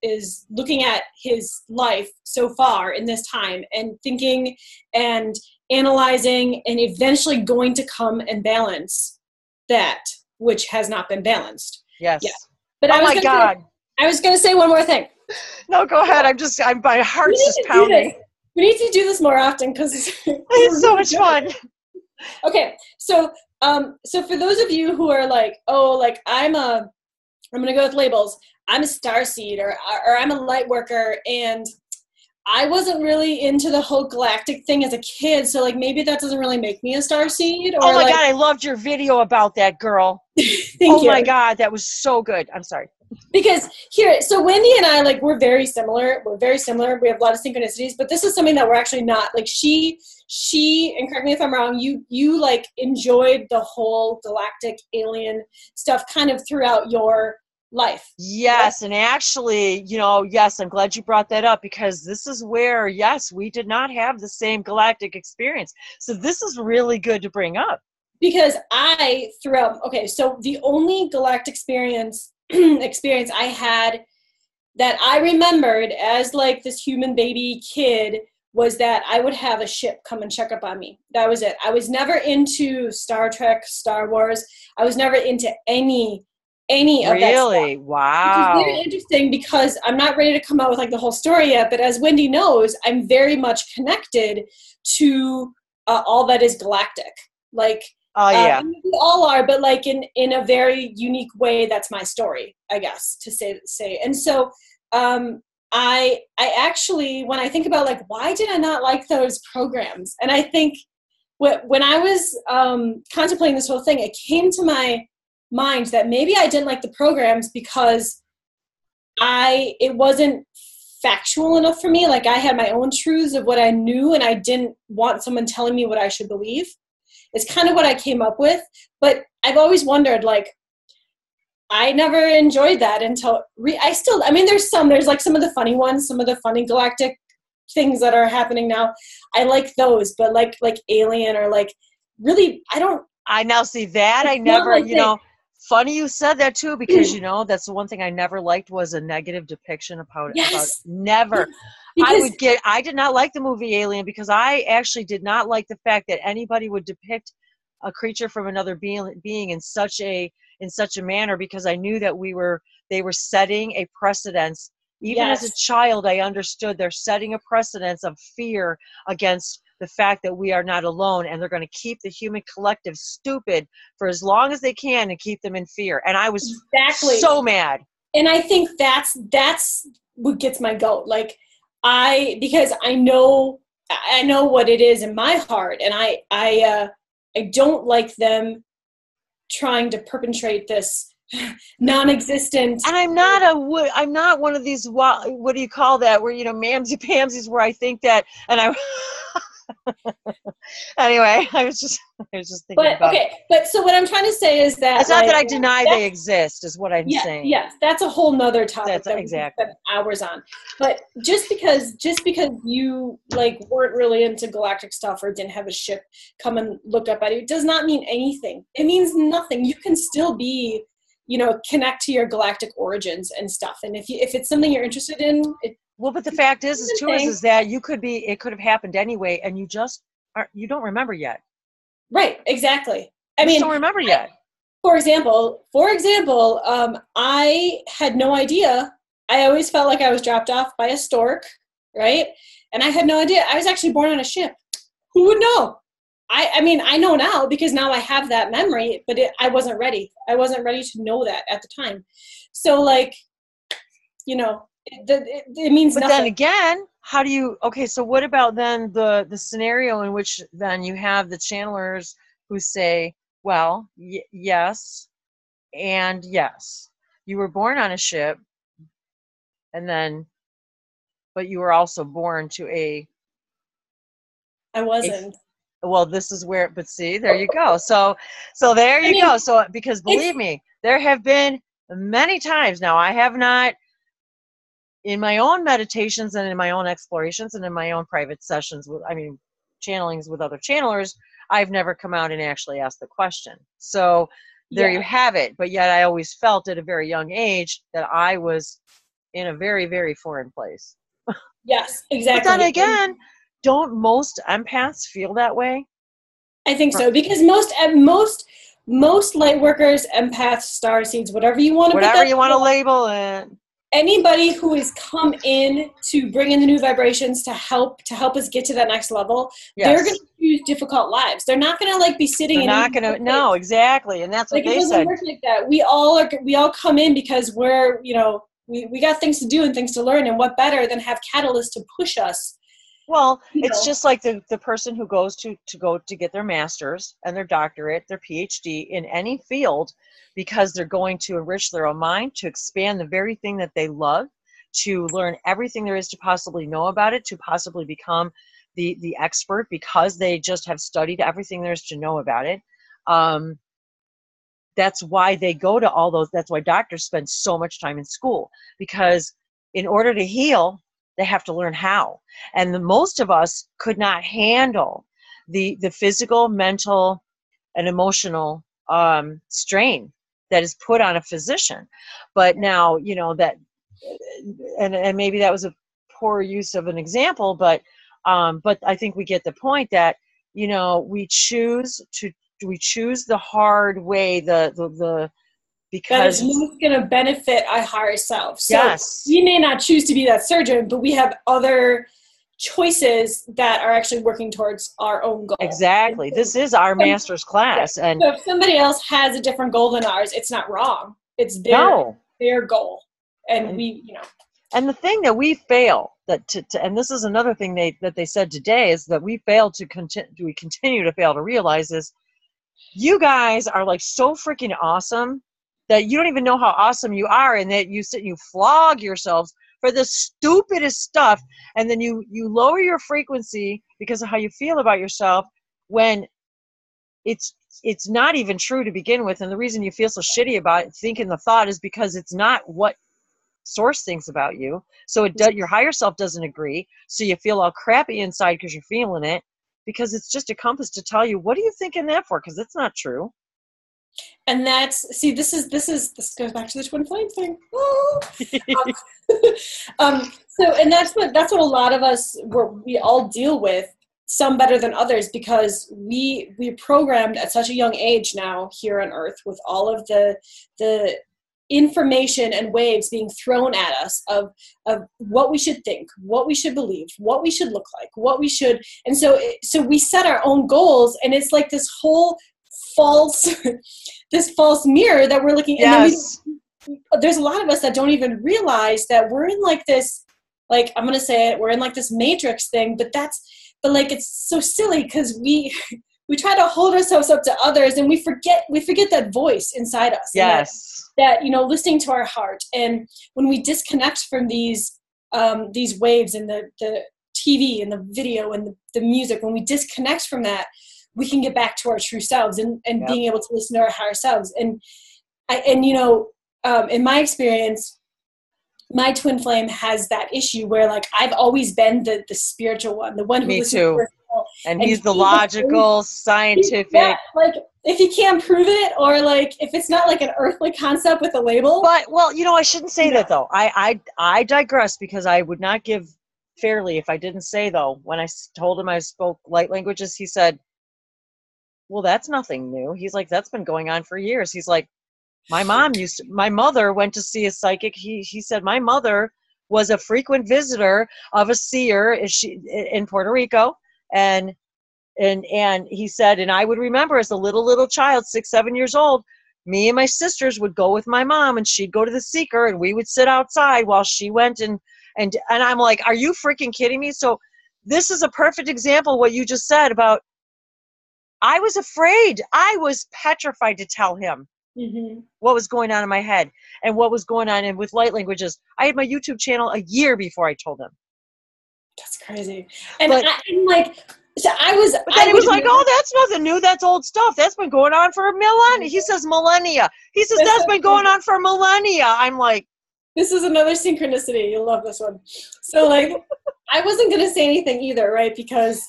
looking at his life so far in this time and thinking and analyzing and eventually going to come and balance that which has not been balanced. Yes. Yeah. But oh my God. I was going to say one more thing. No, go ahead. My heart's just pounding. We need to do this more often because it's so much fun. Okay. So for those of you who are like, oh, like I'm going to go with labels. I'm a starseed or I'm a lightworker, and I wasn't really into the whole galactic thing as a kid. So like maybe that doesn't really make me a starseed. Oh my God. I loved your video about that, girl. Thank you. Oh my God. That was so good. I'm sorry. Because so Wendy and I, like, we're very similar. We're very similar. We have a lot of synchronicities, but this is something that we're actually not. Like, she, and correct me if I'm wrong, you like enjoyed the whole galactic alien stuff kind of throughout your life. Yes. Right? And actually, yes, I'm glad you brought that up, because this is where, yes, we did not have the same galactic experience. So this is really good to bring up. Because so the only galactic experience I had that I remembered as like this human baby kid was that I would have a ship come and check up on me. That was it. I was never into Star Trek, Star Wars. I was never into any of that stuff. Really? Wow. Which is very interesting because I'm not ready to come out with like the whole story yet, but as Wendy knows, I'm very much connected to all that is galactic. Like, oh yeah, we all are, but like in a very unique way. That's my story, I guess, to say. And so, I actually, when I think about like why did I not like those programs, and I think when I was contemplating this whole thing, it came to my mind that maybe I didn't like the programs because it wasn't factual enough for me. Like I had my own truths of what I knew, and I didn't want someone telling me what I should believe. It's kind of what I came up with, but I've always wondered, like, I never enjoyed that until there's like some of the funny ones, some of the funny galactic things that are happening now. I like those, but like Alien or like really, I now see that I never, funny you said that too, because that's the one thing I never liked was a negative depiction about never. Because I did not like the movie Alien because I actually did not like the fact that anybody would depict a creature from another being in such a manner, because I knew that they were setting a precedence. Even as a child, I understood they're setting a precedence of fear against the fact that we are not alone, and they're going to keep the human collective stupid for as long as they can and keep them in fear. And I was so mad. And I think that's what gets my goat. Like because I know what it is in my heart, and I don't like them trying to perpetrate this non-existent. And I'm not one of these, what do you call that, where mamsy pamsies, where I think that, and I anyway, I was just thinking about it. But so what I'm trying to say is that it's not that I deny they exist, is what I'm saying. Yes, that's a whole nother topic that exactly we can spend hours on. But just because you like weren't really into galactic stuff or didn't have a ship come and look up at you, does not mean anything. It means nothing. You can still be, connect to your galactic origins and stuff. And if it's something you're interested in, but the fact is that it could have happened anyway, and you don't remember yet. Right, exactly. I don't remember yet. For example, I had no idea. I always felt like I was dropped off by a stork, right? And I had no idea. I was actually born on a ship. Who would know? I know now because now I have that memory, but I wasn't ready. I wasn't ready to know that at the time. So like, it means nothing. But then again, how do you, so what about then the scenario in which then you have the channelers who say, well, yes, and yes, you were born on a ship, and then but you were also born to I wasn't. well, this is where, but see, there you go. So there you go. So, because believe me, there have been many times now, I have not, in my own meditations and in my own explorations and in my own private sessions with, channelings with other channelers, I've never come out and actually asked the question. So there you have it. But yet I always felt at a very young age that I was in a very, very foreign place. Yes, exactly. But then again, don't most empaths feel that way? I think so, because most light workers, empaths, starseeds, whatever you want to label it. Anybody who has come in to bring in the new vibrations to help us get to that next level, they're going to choose difficult lives. They're not going to like be sitting. They're not going to. No, exactly, and that's what they said. It doesn't work like that. We all come in because we're we got things to do and things to learn, and what better than have catalysts to push us. Well, it's just like the person who goes to get their master's and their doctorate, their PhD in any field, because they're going to enrich their own mind, to expand the very thing that they love, to learn everything there is to possibly know about it, to possibly become the expert because they just have studied everything there is to know about it. That's why they go to all those. That's why doctors spend so much time in school, because in order to heal, they have to learn how. And most of us could not handle the physical, mental, and emotional strain that is put on a physician. But now, that, and maybe that was a poor use of an example, but I think we get the point that, we choose the hard way, because that is most going to benefit our higher self. So yes, we may not choose to be that surgeon, but we have other choices that are actually working towards our own goal. Exactly. This is our master's class. And so if somebody else has a different goal than ours, it's not wrong. It's their goal. And we, And the thing that we fail, and this is another thing that they said today, is that we continue to fail to realize is, you guys are like so freaking awesome that you don't even know how awesome you are, and that you sit and you flog yourselves for the stupidest stuff, and then you lower your frequency because of how you feel about yourself, when it's not even true to begin with. And the reason you feel so shitty about it, thinking the thought, is because it's not what source thinks about you. So your higher self doesn't agree, so you feel all crappy inside because you're feeling it, because it's just a compass to tell you, what are you thinking that for? Because it's not true. And this goes back to the twin flame thing. And that's what a lot of us, we all deal with, some better than others, because we're programmed at such a young age now here on Earth, with all of the information and waves being thrown at us of what we should think, what we should believe, what we should look like, and so we set our own goals, and it's like this whole false mirror that we're looking at. Yes. And there's a lot of us that don't even realize that we're in like this, like, I'm going to say it, we're in like this matrix thing, but like, it's so silly, because we try to hold ourselves up to others, and we forget that voice inside us. Yes. That listening to our heart. And when we disconnect from these waves and the TV and the video and the music, when we disconnect from that, we can get back to our true selves and being able to listen to our higher selves. And in my experience, my twin flame has that issue where, like, I've always been the spiritual one, the one who listens to her. And he's the logical, scientific. Yeah, like, if you can't prove it, or like if it's not like an earthly concept with a label. But, well, I shouldn't say that, though. I digress, because I would not give fairly if I didn't say, though, when I told him I spoke light languages, he said, well, that's nothing new. He's like, that's been going on for years. He's like, my mother went to see a psychic. He said, my mother was a frequent visitor of a seer in Puerto Rico. And he said, and I would remember as a little child, 6, 7 years old, me and my sisters would go with my mom, and she'd go to the seeker, and we would sit outside while she went. And I'm like, are you freaking kidding me? So this is a perfect example of what you just said about, I was afraid. I was petrified to tell him what was going on in my head and what was going on. And with light languages, I had my YouTube channel a year before I told him. crazy. And But I'm like, so I was. But then he was like, "Oh, that's nothing new. That's old stuff. That's been going on for millennia." He says millennia. He says that's been going on for millennia. I'm like, this is another synchronicity. You'll love this one. So like, I wasn't gonna say anything either, right? Because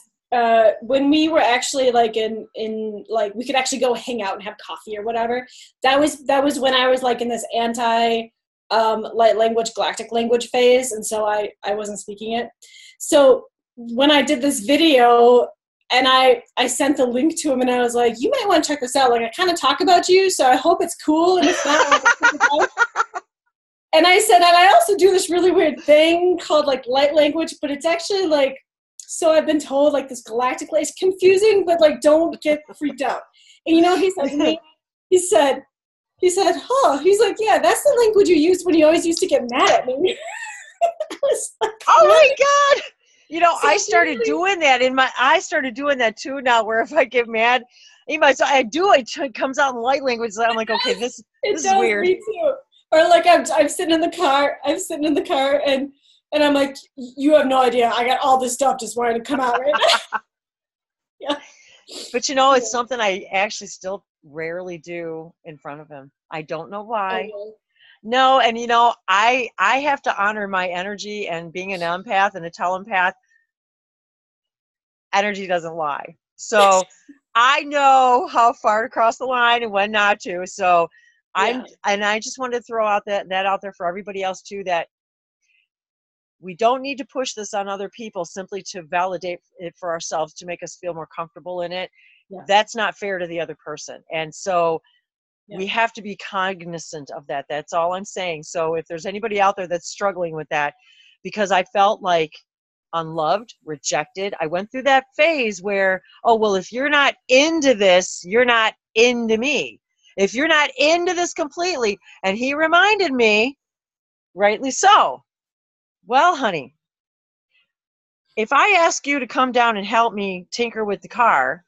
when we were actually like in like we could actually go hang out and have coffee or whatever. That was when I was like in this anti light language galactic language phase, and so I wasn't speaking it. So when I did this video and I sent the link to him and I was like, you might want to check this out. Like I kind of talk about you, so I hope it's cool. And if not, and I said, and I also do this really weird thing called like light language, but it's actually like, so I've been told like this galactic, it's confusing, but like don't get freaked out. And you know what he said to me? He said, huh, he's like, yeah, that's the language you used when you always used to get mad at me. I was like, oh my God. You know, so I started doing that I started doing that too now, where if I get mad, so it comes out in light language. So I'm like, okay, this is weird. Me too. Or like I'm sitting in the car, and I'm like, you have no idea. I got all this stuff just wanting to come out right now. Yeah. But you know, it's something I actually still rarely do in front of him. I don't know why. Oh. No, and you know, I have to honor my energy, and being an empath and a telepath, energy doesn't lie. So I know how far to cross the line and when not to. So I just wanted to throw out that out there for everybody else too, that we don't need to push this on other people simply to validate it for ourselves, to make us feel more comfortable in it. Yeah. That's not fair to the other person. And so we have to be cognizant of that. That's all I'm saying. So if there's anybody out there that's struggling with that, because I felt like unloved, rejected. I went through that phase where, oh, well, if you're not into this, you're not into me. If you're not into this completely, and he reminded me, rightly so, well, honey, if I ask you to come down and help me tinker with the car,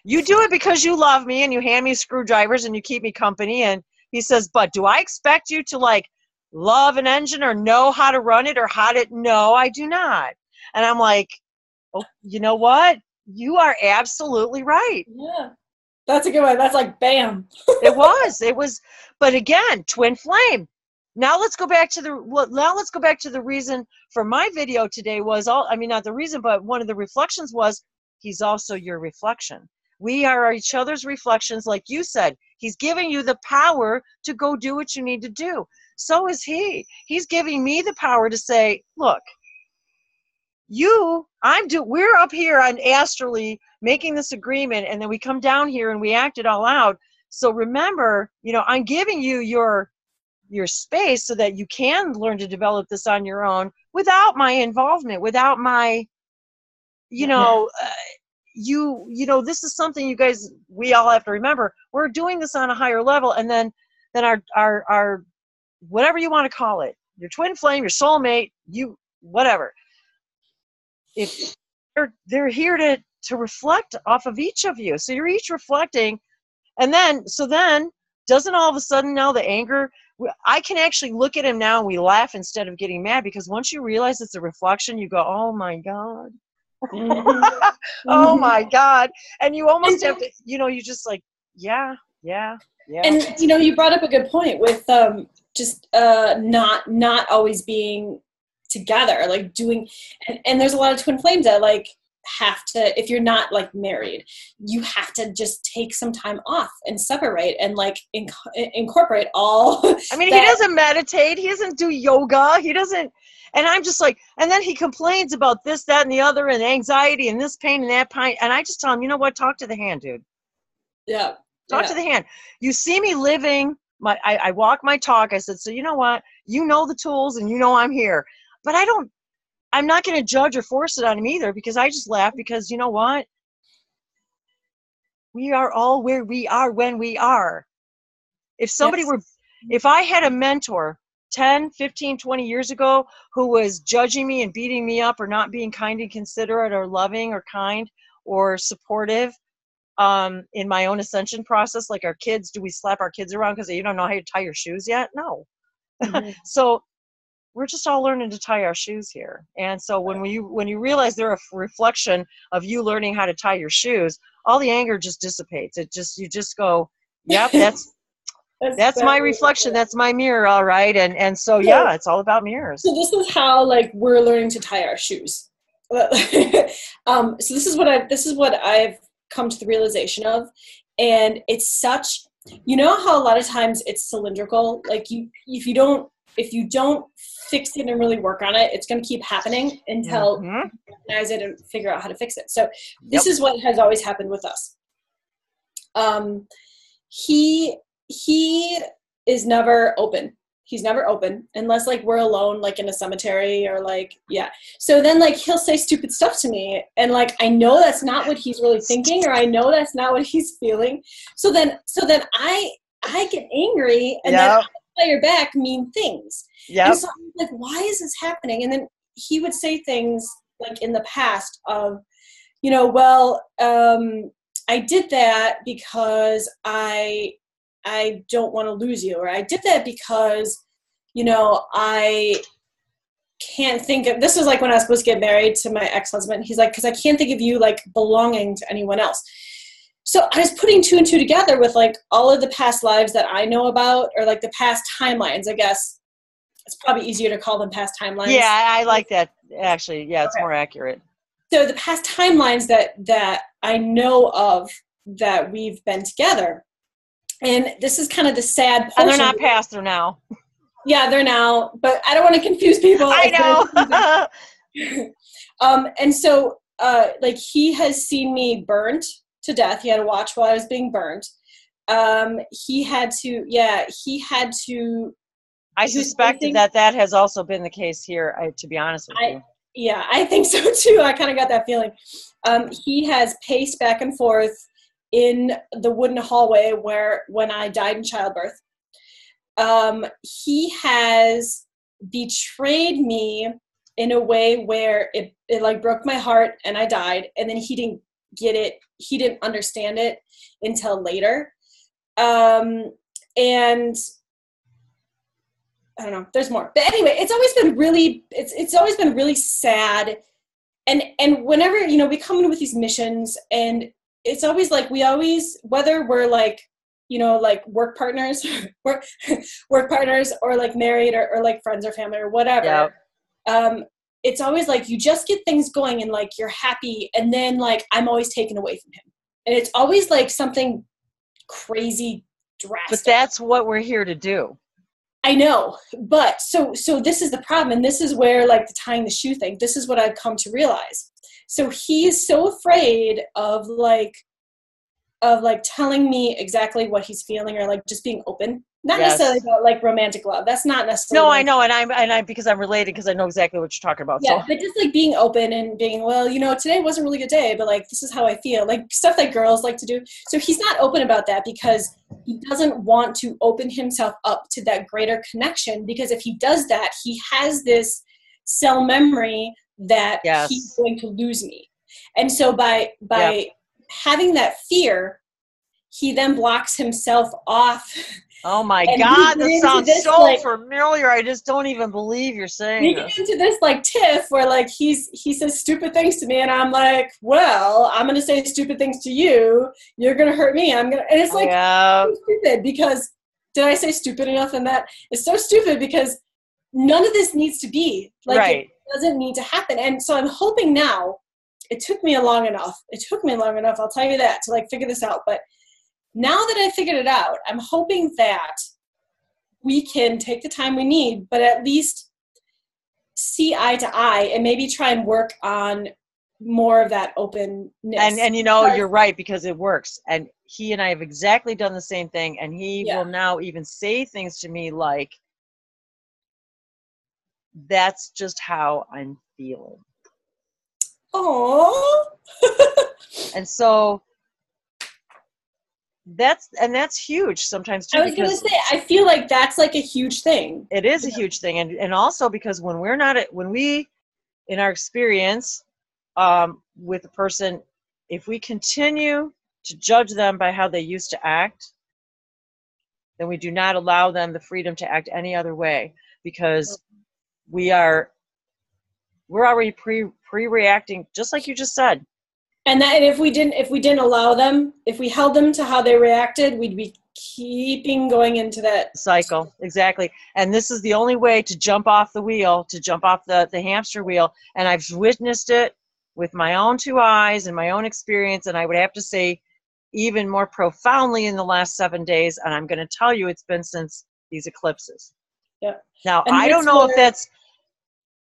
you do it because you love me and you hand me screwdrivers and you keep me company. And he says, but do I expect you to like love an engine or know how to run it or no, I do not. And I'm like, oh, you know what? You are absolutely right. Yeah. That's a good one. That's like, bam. It was, but again, twin flame. Now let's go back to the reason for my video today was not the reason, but one of the reflections was he's also your reflection. We are each other's reflections. Like you said, he's giving you the power to go do what you need to do. So is he. He's giving me the power to say, look, we're up here on astrally making this agreement, and then we come down here and we act it all out. So remember, you know, I'm giving you your space so that you can learn to develop this on your own without my involvement, without my, you know, this is something you guys, we all have to remember. We're doing this on a higher level, and then our whatever you want to call it, your twin flame, your soulmate, whatever. If they're here to reflect off of each of you. So you're each reflecting, and then doesn't all of a sudden now the anger, I can actually look at him now and we laugh instead of getting mad, because once you realize it's a reflection, you go, oh my God. Mm-hmm. Oh my God. And you almost have to, you just like, yeah. And you brought up a good point with just not always being together, like doing, and there's a lot of twin flames that like have to, if you're not like married, you have to just take some time off and separate and like incorporate all. I mean, he doesn't meditate, he doesn't do yoga, he doesn't, and I'm just like, and then he complains about this, that, and the other, and anxiety, and this pain, and that pain, and I just tell him, you know what, talk to the hand, dude. Yeah. Talk to the hand. You see me living, I walk my talk, I said, so you know what, you know the tools, and you know I'm here. But I'm not going to judge or force it on him either, because I just laugh, because you know what? We are all where we are when we are. If I had a mentor 10, 15, 20 years ago who was judging me and beating me up or not being kind and considerate or loving or kind or supportive in my own ascension process, like our kids, do we slap our kids around because you don't know how to tie your shoes yet? No. Mm-hmm. So we're just all learning to tie our shoes here. And so when you realize they're a reflection of you learning how to tie your shoes, all the anger just dissipates. You just go, yep, that's my reflection. That's my mirror. All right. And so, yeah, it's all about mirrors. So this is how, like, we're learning to tie our shoes. So this is what I've come to the realization of. And it's such, you know how a lot of times it's cylindrical, like if you don't fix it and really work on it, it's going to keep happening until you recognize it and figure out how to fix it. So this is what has always happened with us. He is never open. He's never open unless, like, we're alone, like in a cemetery or like, yeah. So then, like, he'll say stupid stuff to me, and like, I know that's not what he's really thinking, or I know that's not what he's feeling. So then I get angry, and then I fire back mean things. And so I'm like, why is this happening? And then he would say things like in the past of, you know, well, I did that because I don't want to lose you, or I did that because, you know, I can't think of, this was like when I was supposed to get married to my ex-husband. He's like, because I can't think of you like belonging to anyone else. So I was putting two and two together with like all of the past lives that I know about, or like the past timelines, I guess. It's probably easier to call them past timelines. Yeah, I like that, actually. Yeah, it's more accurate. So the past timelines that I know of that we've been together. And this is kind of the sad portion. And they're not past, they're now. Yeah, they're now. But I don't want to confuse people. I know. And so, like, he has seen me burnt to death. He had to watch while I was being burnt. He had to. I suspected that has also been the case here, to be honest with you. Yeah, I think so too. I kind of got that feeling. He has paced back and forth in the wooden hallway when I died in childbirth. He has betrayed me in a way where it like broke my heart and I died, and then he didn't get it. He didn't understand it until later. And I don't know, there's more. But anyway, it's always been really sad. And whenever, you know, we come in with these missions, and it's always like, whether we're like, you know, like work partners, work partners, or like married, or like friends or family or whatever. Yep. It's always like, you just get things going and like, you're happy. And then like, I'm always taken away from him. And it's always like something crazy drastic. But that's what we're here to do. I know, but so this is the problem, and this is where, like, the tying the shoe thing, this is what I've come to realize. So he's so afraid of telling me exactly what he's feeling, or like just being open. Not necessarily about like romantic love. That's not necessarily. No, I know, and I'm because I'm related, because I know exactly what you're talking about. Yeah, so. But just like being open and being, well, you know, today wasn't a really good day, but like, this is how I feel, like stuff that girls like to do. So he's not open about that because he doesn't want to open himself up to that greater connection, because if he does that, he has this cell memory that he's going to lose me. And so by having that fear, he then blocks himself off. Oh my God, that sounds so like, familiar. I just don't even believe you're saying we get into this like tiff where like he says stupid things to me, and I'm like, well, I'm gonna say stupid things to you. You're gonna hurt me. And it's like so stupid, because did I say stupid enough in that? It's so stupid because none of this needs to be like it doesn't need to happen. And so I'm hoping now. It took me long enough. I'll tell you that, to like figure this out. But now that I figured it out, I'm hoping that we can take the time we need, but at least see eye to eye, and maybe try and work on more of that openness. And you know, you're right, because it works. And he and I have exactly done the same thing. And he will now even say things to me like, that's just how I'm feeling. Oh. And so that's huge sometimes too. I was gonna say, I feel like that's like a huge thing. It is a huge thing, and also because when we in our experience with a person, if we continue to judge them by how they used to act, then we do not allow them the freedom to act any other way, because we're already pre-reacting, just like you just said. And that, and if we didn't allow them, if we held them to how they reacted, we'd be keeping going into that cycle. Exactly. And this is the only way to jump off the wheel, to jump off the hamster wheel. And I've witnessed it with my own 2 eyes and my own experience. And I would have to say even more profoundly in the last 7 days. And I'm going to tell you, it's been since these eclipses. Yeah. Now, and I don't know if that's,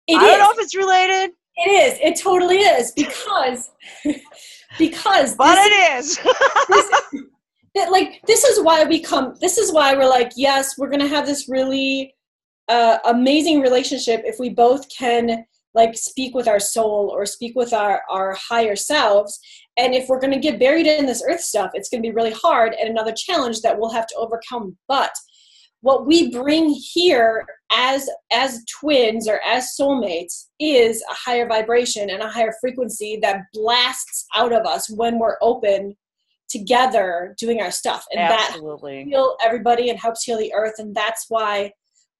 I don't know if it's related. It is. It totally is, because but it is. This is why we're like, yes, we're gonna have this really amazing relationship if we both can like speak with our soul or speak with our higher selves. And if we're gonna get buried in this earth stuff, it's gonna be really hard and another challenge that we'll have to overcome. But what we bring here as twins or as soulmates is a higher vibration and a higher frequency that blasts out of us when we're open together doing our stuff. And absolutely. that heals everybody and helps heal the earth. And that's why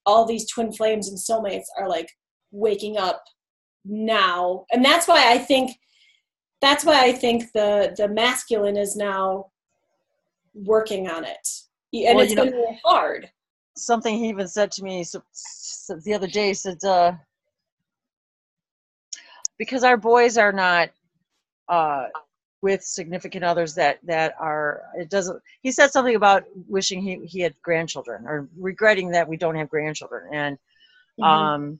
all these twin flames and soulmates are like waking up now. And that's why I think the masculine is now working on it. And it's been really hard. Something he even said to me the other day, said, because our boys are not with significant others that are, it doesn't, he said something about wishing he had grandchildren or regretting that we don't have grandchildren. And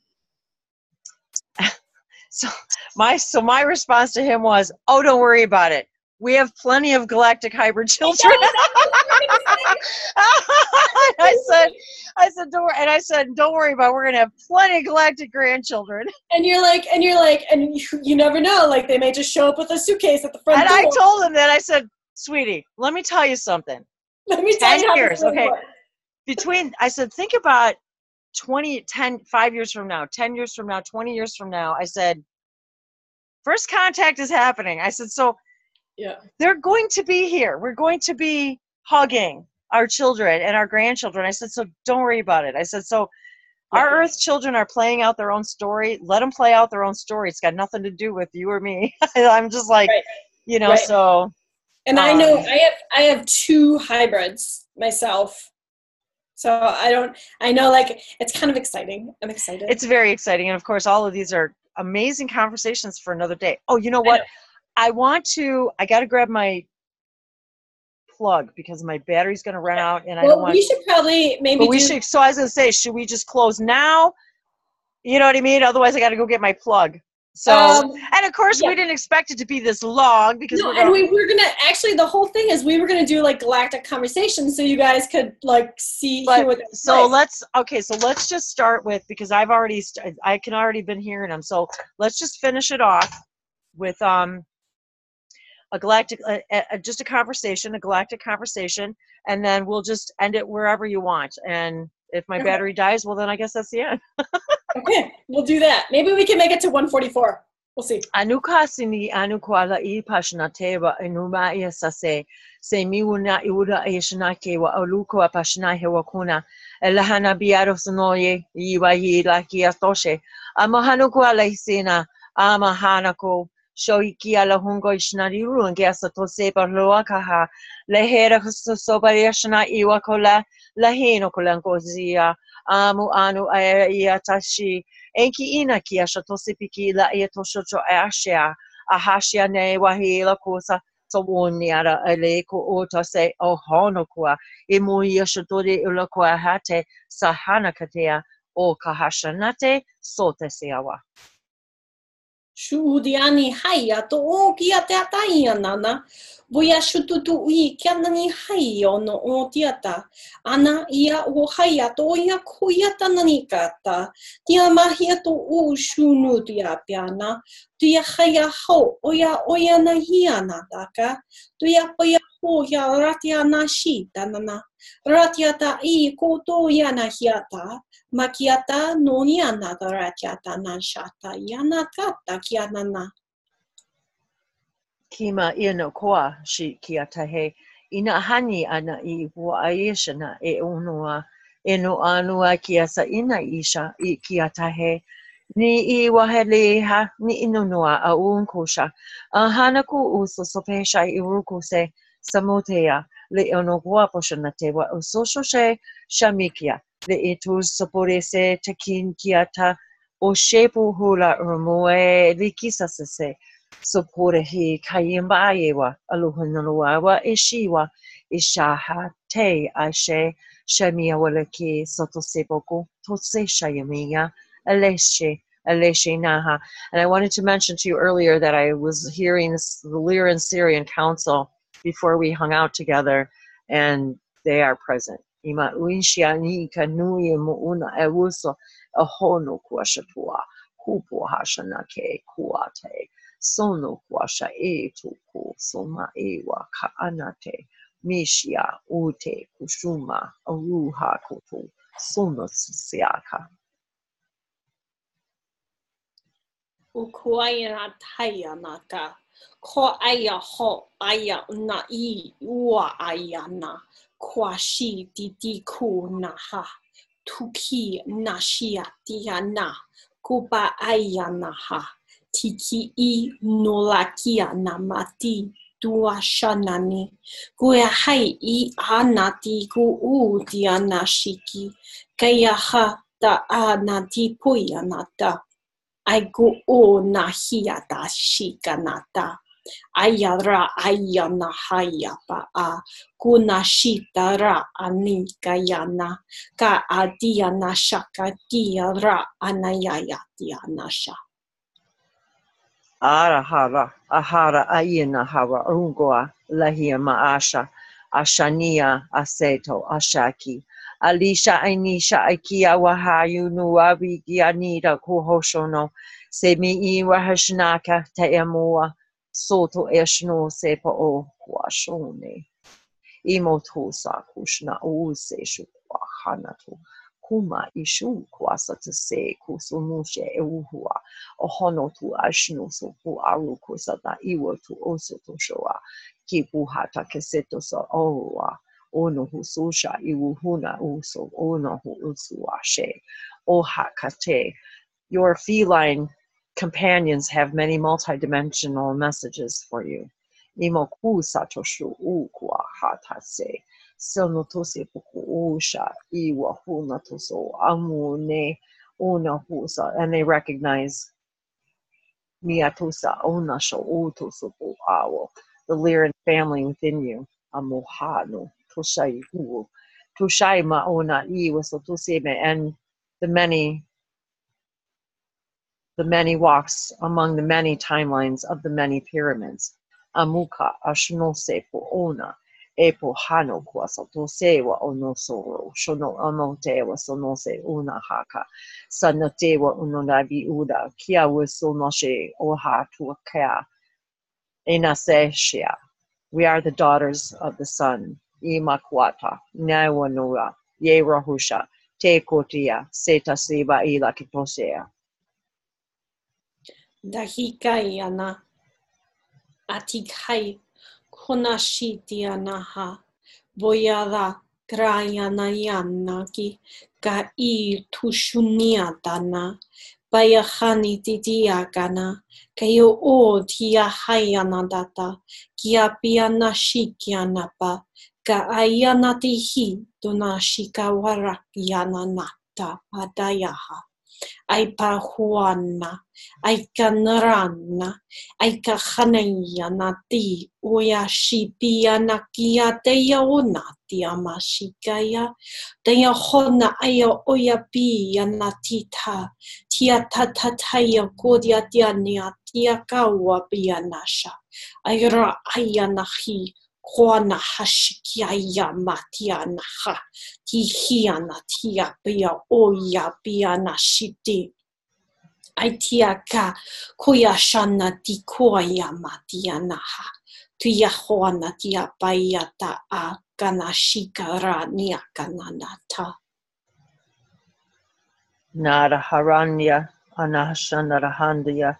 so my response to him was, oh, don't worry about it. We have plenty of galactic hybrid children. I said, don't worry. And I said, don't worry about it. We're going to have plenty of galactic grandchildren. And you're like, and you never know. Like, they may just show up with a suitcase at the front door. And I told him that. I said, sweetie, let me tell you something. Let me tell you how 10 years, okay? Works. I said, think about 5 years from now, 10 years from now, 20 years from now. I said, first contact is happening. I said, so yeah, they're going to be here. We're going to be hugging our children and our grandchildren. I said, so don't worry about it. I said, so our Earth children are playing out their own story. Let them play out their own story. It's got nothing to do with you or me. I'm just like, so. And I know I have 2 hybrids myself. So I know, like, it's kind of exciting. I'm excited. It's very exciting. And of course, all of these are amazing conversations for another day. Oh, you know what? I got to grab my plug because my battery's going to run out, and I don't want. We should probably So I was going to say, should we just close now? You know what I mean? Otherwise, I got to go get my plug. So, and of course, we didn't expect it to be this long because we're gonna actually. The whole thing is we were gonna do like galactic conversations, so you guys could like hear what. So let's just start with, because I can already been hearing them. So let's just finish it off with a galactic, just a galactic conversation, and then we'll just end it wherever you want. And if my battery dies, well, then I guess that's the end. Okay, we'll do that. Maybe we can make it to 144. We'll see. Anukasini anukwala I pashnateva enuma yasase se miuna iuda yashnake wa aluko apashnahe wakuna elahana biarosonoye iwahi lakiatoshe amahanukwala isina amahanako shoiki ala hungo ishnariru ngasa tose parloakaha lehera sobayashna iwakola lahino kolankozia amu anu ayatashi enki ina ki ashatose piki la yatoshocho ashia ahashia ne wahila kosa tawoniara aleko otase ohonokwa imui yashatori ulakwa hate sahanakatea o kahashanate soteseawa. Shudiani haya to o kia te ataia nana. Boia shututu ui kia nani hai ono o tiata. Ana ia o haya to ia kuia tanani kata. Tia mahia to o shunu tia piana. Tia haya ho oia na hiana daka. Tia poia ho ya ratia na shi tanana. Ratiata I koto yana hiata. Makiata no yana ratiata na shata yana kata kianana. Kima ino koa shi kiatahe ina hani ana I wa aishana e onua Enu anua kia sa ina isha I kia tahe. Ni I waheleha ni inunua a unkosha. Hanaku uso sopesha I uruku se samotea le ono guaposha te wa usosho she shamikia le itu sopore se takin kiata o shepu hula urmoe likisa se sopore hi kayimba yewa aluhunua wa ishiwa ishaha te ashe shamia walaki soto sepoko tose shayamiya aleshe naha. And I wanted to mention to you earlier that I was hearing the Lyran Syrian Council before we hung out together, and they are present. Ima uinshia ni kanui muuna ewuso ahono kuashatua kupo hashanake kuate sono kuasha e tuku soma ewa kaanate mishia ute kushuma aruha koto sono siaka. Ukuayana tayanaka. Ko aya ho aya na I ua ayana. Kwashi didi ku naha. Tuki nashia diana. Kupa ayana ha. Tiki I nolakia namati. Dua shanani. Guya hai I anati gu u diana shiki. Kaya ha da anati puyanata. Aigu o nahia da shikanata. Ayara ayana hayapa a gunashita ra anikayana ka adiana shaka diara anayaya dianasha. Ahara ayina hara ungoa lahia maasha ashania aseto ashaki. Alisha ainisha aikia wahayu nuabi gianida kuhoshono semi I wahashnaka teamua soto eshno sepa o kuashone. Imotosa kushna use shukwa hanatu. Kuma ishu kwasa to se kusumushe euhua ohono tu ashno so fu aru kusata iwo tu oso to shoa kipu hata keseto so owa ono hususha iwuhuna uso ono hu usuashe oha kate. Your feline companions have many multidimensional messages for you. Imoku satoshu ukwa hatase. Sonotose puku usha iwa hunatoso amune una husa, and they recognize miatusa onasho utosupu awo, the Lyran family within you, amohano toshai hu toshai maona iwa sotoseme, and the many walks among the many timelines of the many pyramids. Amuka ashnose po ona. Epo hano kwasatose wa onosoro. Shono amote wa sonose una haka. Sanote wa unonabi uda. Kia wisonoshe oha tuakea. Enaseshia. We are the daughters of the sun. Imakwata. Naiwanura. Ye rahusha. Te kotia. Seta siba ila kitosea. Dahikayana atikai konashitianaha boyada grayanayanaki ka I tushuniatana bayahani titiakana kayo o tiahayanadata kiapiana shikianapa ka ayanatihi donashikawarakiananata adayaha. Aipahuana, Aikanarana, Aikahanayanati, Oyashipia Nakia, Deyaona, Tiamashikaya, Deyahona, Aya Oyapia Natita, Tiatatataya, Godia Diania, Tiakawa Bianasha, Ayra Ayanahi. Kwana hashikiaya matiana ha tihiana tia bia oya biana shiti aitiaka kuyashana tikoya matiana ha tuyahoana tia bayata a ganashikara niakananata. Naraharanya anashanarahandya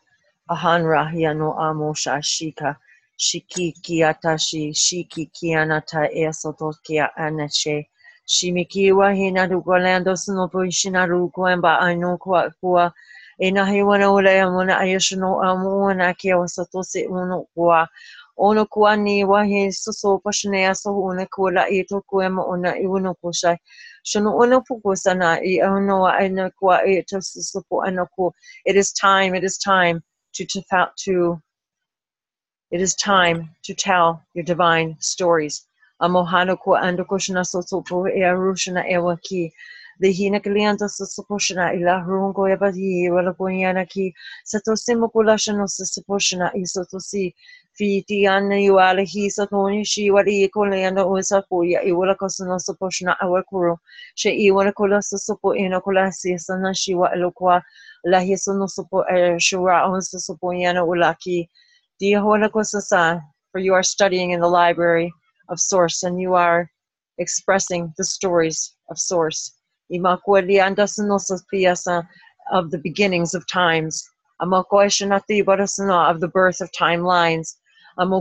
ahanrahya no amosha shika shiki kiatashi shiki kianata esotokia anache Shimikiwa hina dukolando snopo shinaru kwamba anu kwa ina hiwana ule amuna ayashino amuna kia wasatose uno kwa ono kwa ni wahi soso pashnea so una kula ito kuema una iuno kusha shono ono pukusana I ono ana kwa ito sopo anako. It is time it is time to tell your divine stories. Amohano ko ando koshna sosopo e arushna ewaki. The hina kalianta sosoposhna ila rungo ebati wala ponyana ki satosimo kulashano sosoposhna isotosi fiti anna yuala hi satoni shi wali koleana osapoya iwala kosno soposhna awakuru she iwala kola sosopo ino kolasi sana shiwa elokwa la hisono sopo shura on sosopoyana ulaki. For you are studying in the library of Source and you are expressing the stories of Source. Of the beginnings of times. Of the birth of timelines. And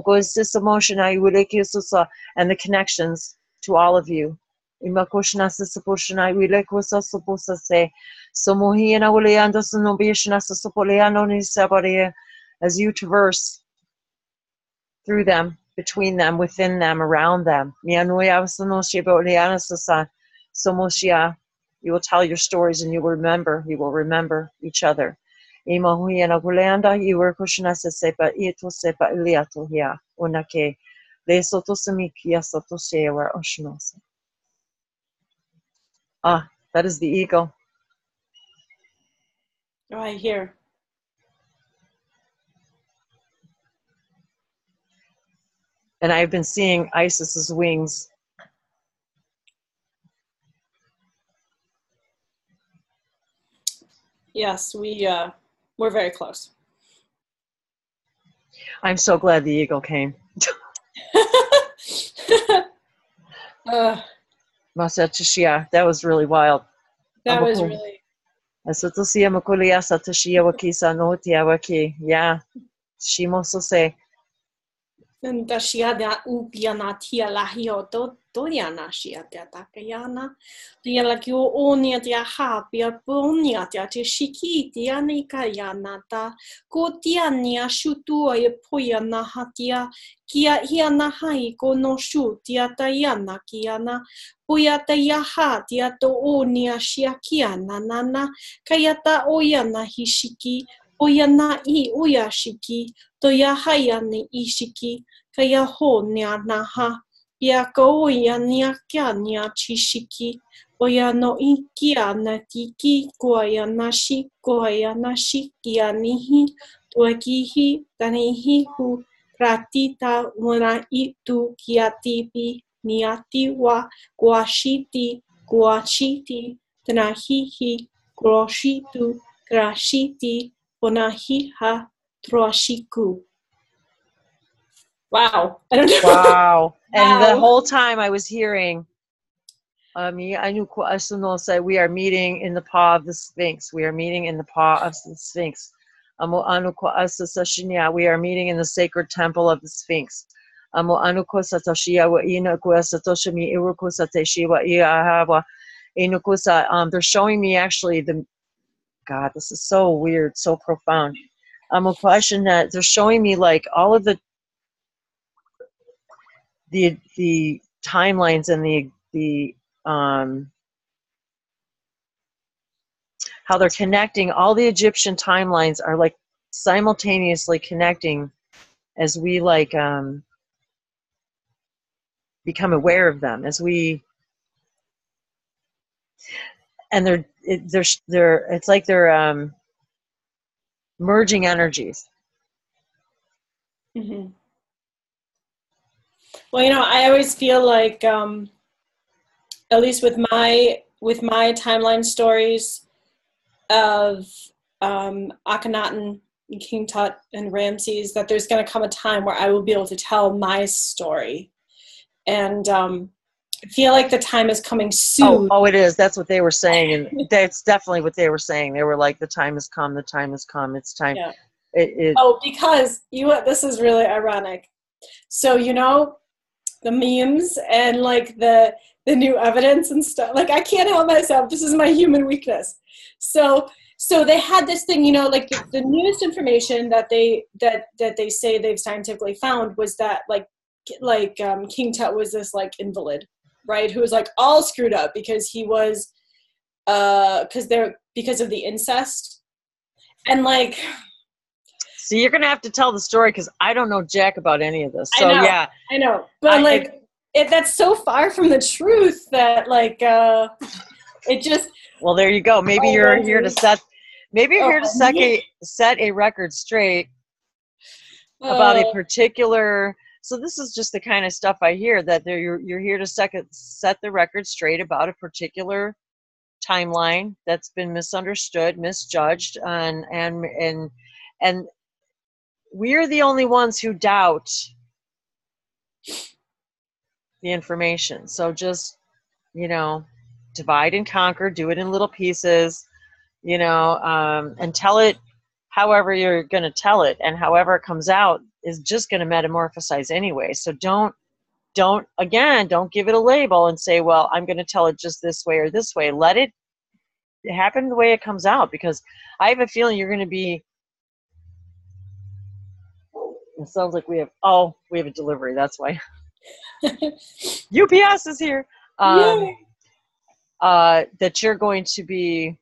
the connections to all of you. As you traverse through them, between them, within them, around them. You will tell your stories and you will remember each other. Ah, that is the eagle. Right here. And I've been seeing Isis's wings. Yes, we're very close. I'm so glad the eagle came. That was really wild. That was really. Yeah, she must say. And Dashiada Upiana Tia Lahio Doriana Shia Takayana, the Lakio Onia Tia Hapia Bonia Tia Shiki Tianika Yanata, Gotiania Shutua Poyana Hatia, Kia Hiana Haiko no Shu Tia Tayana Kiana, Poyata Yaha Tia to Onia Shiakiana Nana, Kayata Oyana Hishiki. Oyana I Uyashiki, Toyahaya ni Ishiki, Kayaho Nyanaha, Yako Yania Kyanya Chishiki, Oyano Ikiana Tiki, Guayanashi, Guayanashi, Kianihi, Tuakihi, Tanihi, Hu, Ratita, Wana Itu, Kiatipi, Niati wa, Guashiti, Guachiti, Tanahihi, Groshitu, Grashiti, Bonahiha Troashiku. Wow. I don't know. Wow. And the whole time I was hearing, we are meeting in the paw of the Sphinx. We are meeting in the paw of the Sphinx. We are meeting in the sacred temple of the Sphinx. They're showing me actually God, this is so weird, so profound. A question that they're showing me like all of the timelines and the how they're connecting. All the Egyptian timelines are like simultaneously connecting as we like become aware of them, as we, and it's like they're merging energies. Mm-hmm. Well, I always feel like, at least with my timeline stories of Akhenaten, King Tut, and Ramses, that there's going to come a time where I will be able to tell my story, and I feel like the time is coming soon. Oh, it is. That's what they were saying, and that's definitely what they were saying. They were like, "The time has come. The time has come. It's time." Yeah. Oh, because this is really ironic. So the memes and like the the new evidence and stuff. Like, I can't help myself. This is my human weakness. So they had this thing, you know, like the newest information that they say they've scientifically found was that King Tut was this like invalid, right? Who was like all screwed up because he was because of the incest. And like, so you're gonna have to tell the story because I don't know jack about any of this. So I know, but that's so far from the truth that like it just. Well, there you go. Maybe you're here to set. Maybe you're here to set a record straight about a particular. So this is just the kind of stuff I hear that you're here to set the record straight about a particular timeline that's been misunderstood, misjudged, and we're the only ones who doubt the information. So just, you know, divide and conquer, do it in little pieces, you know, and tell it however you're going to tell it, and however it comes out is just going to metamorphosize anyway. So don't give it a label and say, well, I'm going to tell it just this way or this way. Let it happen the way it comes out, because I have a feeling you're going to be. It sounds like we have a delivery. That's why. UPS is here. That you're going to be.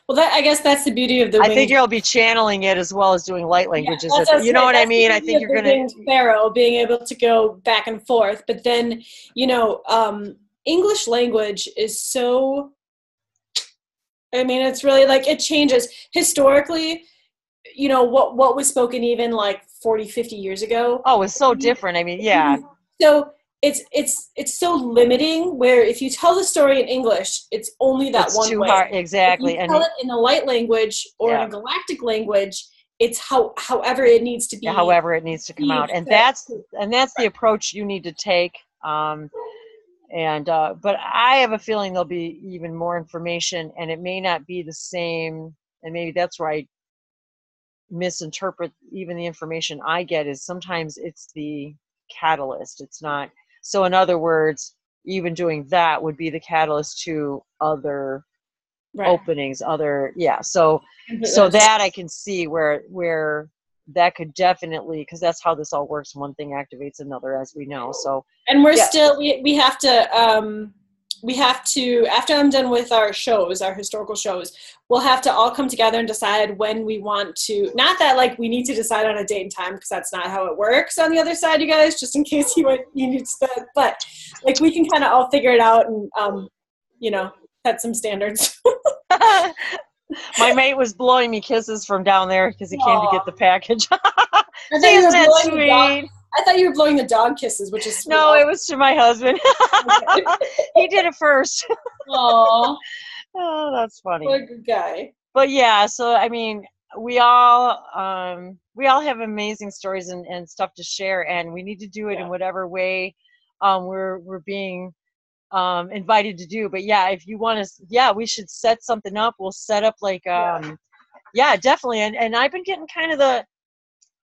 Well, I guess that's the beauty of the. I think you'll be channeling it as well as doing light languages. Yeah, you know what I mean? I think you're going to. Pharaoh being able to go back and forth, but then, you know, English language is so. I mean, it's really like it changes historically. You know what was spoken even like 40, 50 years ago. Oh, it's so different. I mean, yeah. So it's so limiting. Where if you tell the story in English, it's only that one too way. Hard. Exactly. If you tell it in a light language or in a galactic language, it's however it needs to be. Yeah, however it needs to come out, and that's the approach you need to take. But I have a feeling there'll be even more information, and it may not be the same. And maybe that's where I misinterpret even the information I get. Is sometimes it's the catalyst. It's not. So in other words, even doing that would be the catalyst to other openings, So that I can see where that could definitely, because that's how this all works. One thing activates another, as we know. So, and we're still, we have to, after I'm done with our shows, our historical shows, we'll have to all come together and decide when we want to, not that like we need to decide on a date and time, because that's not how it works on the other side, you guys, just in case you need to, but like we can kind of all figure it out and, you know, set some standards. My mate was blowing me kisses from down there because he came to get the package. Isn't that sweet? I thought you were blowing the dog kisses, which is sweet. No, it was to my husband. He did it first. Aww. Oh, that's funny. What a good guy. But yeah, so I mean, we all have amazing stories and stuff to share, and we need to do it in whatever way we're being invited to do. But yeah, if you want to, we should set something up. We'll set up like definitely. And I've been getting kind of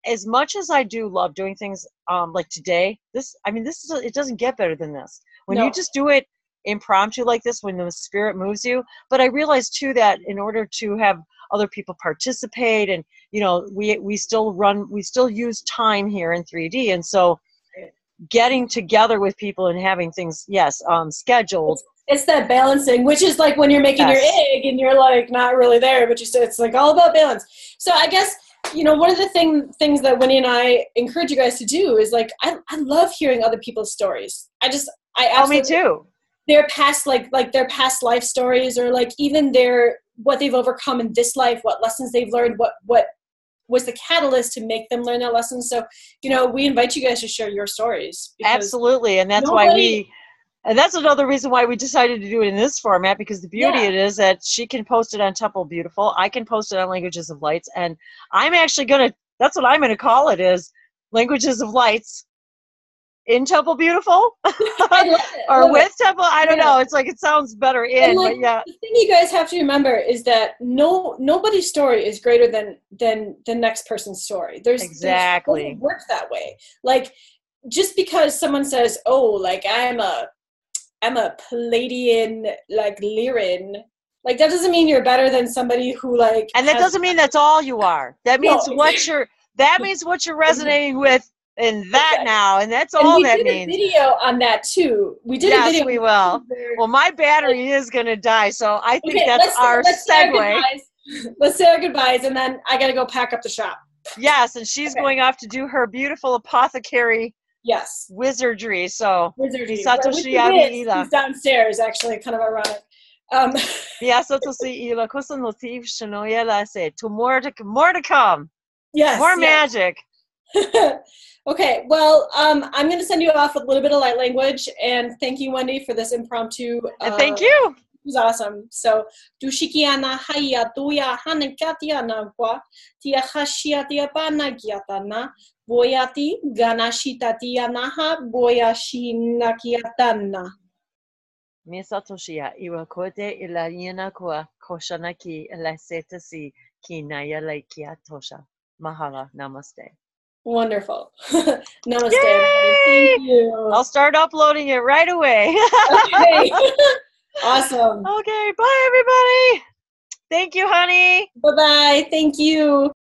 as much as I do love doing things like today, it doesn't get better than this. When you just do it impromptu like this, when the spirit moves you. But I realize too that in order to have other people participate, and you know, we still use time here in 3D, and so getting together with people and having things scheduled. It's that balancing, which is like when you're making your egg and you're like not really there, but it's like all about balance. So I guess, you know, one of the things that Wendy and I encourage you guys to do is like, I love hearing other people's stories. I absolutely, me too. Their past, like their past life stories, or like even what they've overcome in this life, what lessons they've learned, what was the catalyst to make them learn that lesson. So, you know, we invite you guys to share your stories. Absolutely. And that's and that's another reason why we decided to do it in this format, because the beauty it is that she can post it on Temple Beautiful. I can post it on Languages of Lights. And I'm actually that's what I'm going to call it, is Languages of Lights in Temple Beautiful or with Temple. I don't know. It's like, it sounds better in, but yeah. The thing you guys have to remember is that nobody's story is greater than the next person's story. It doesn't work that way. Like, just because someone says, oh, like I'm a am a Palladian, like, Lyran. Like, that doesn't mean you're better than somebody who, like... And that doesn't mean that's all you are. That means what you're resonating with in that now, and that's all that means. We did a video on that, too. We did a video. Yes, we will. Well, my battery is going to die, so I think that's let's segue. Let's say our goodbyes, and then I got to go pack up the shop. Yes, and she's going off to do her beautiful apothecary wizardry. So, Satoshi Ila. He's downstairs, actually, kind of ironic. More to come. Yes. More magic. Okay, well, I'm going to send you off with a little bit of light language, and thank you, Wendy, for this impromptu. And thank you. It was awesome. So, Dushikiana Haya Duya Hanekatiana Gua, Tia Hashiatia Banagiatana, Boyati, Ganashitatianaha, Boyashi Nakiatana. Misatoshia, Iwakote, Ilayana Kwa, Koshanaki, Elasetasi, Kinaya Laikiatosha. Mahala. Namaste. Wonderful. Namaste. Thank you. I'll start uploading it right away. Okay. Awesome. Okay. Bye, everybody. Thank you, honey. Bye-bye. Thank you.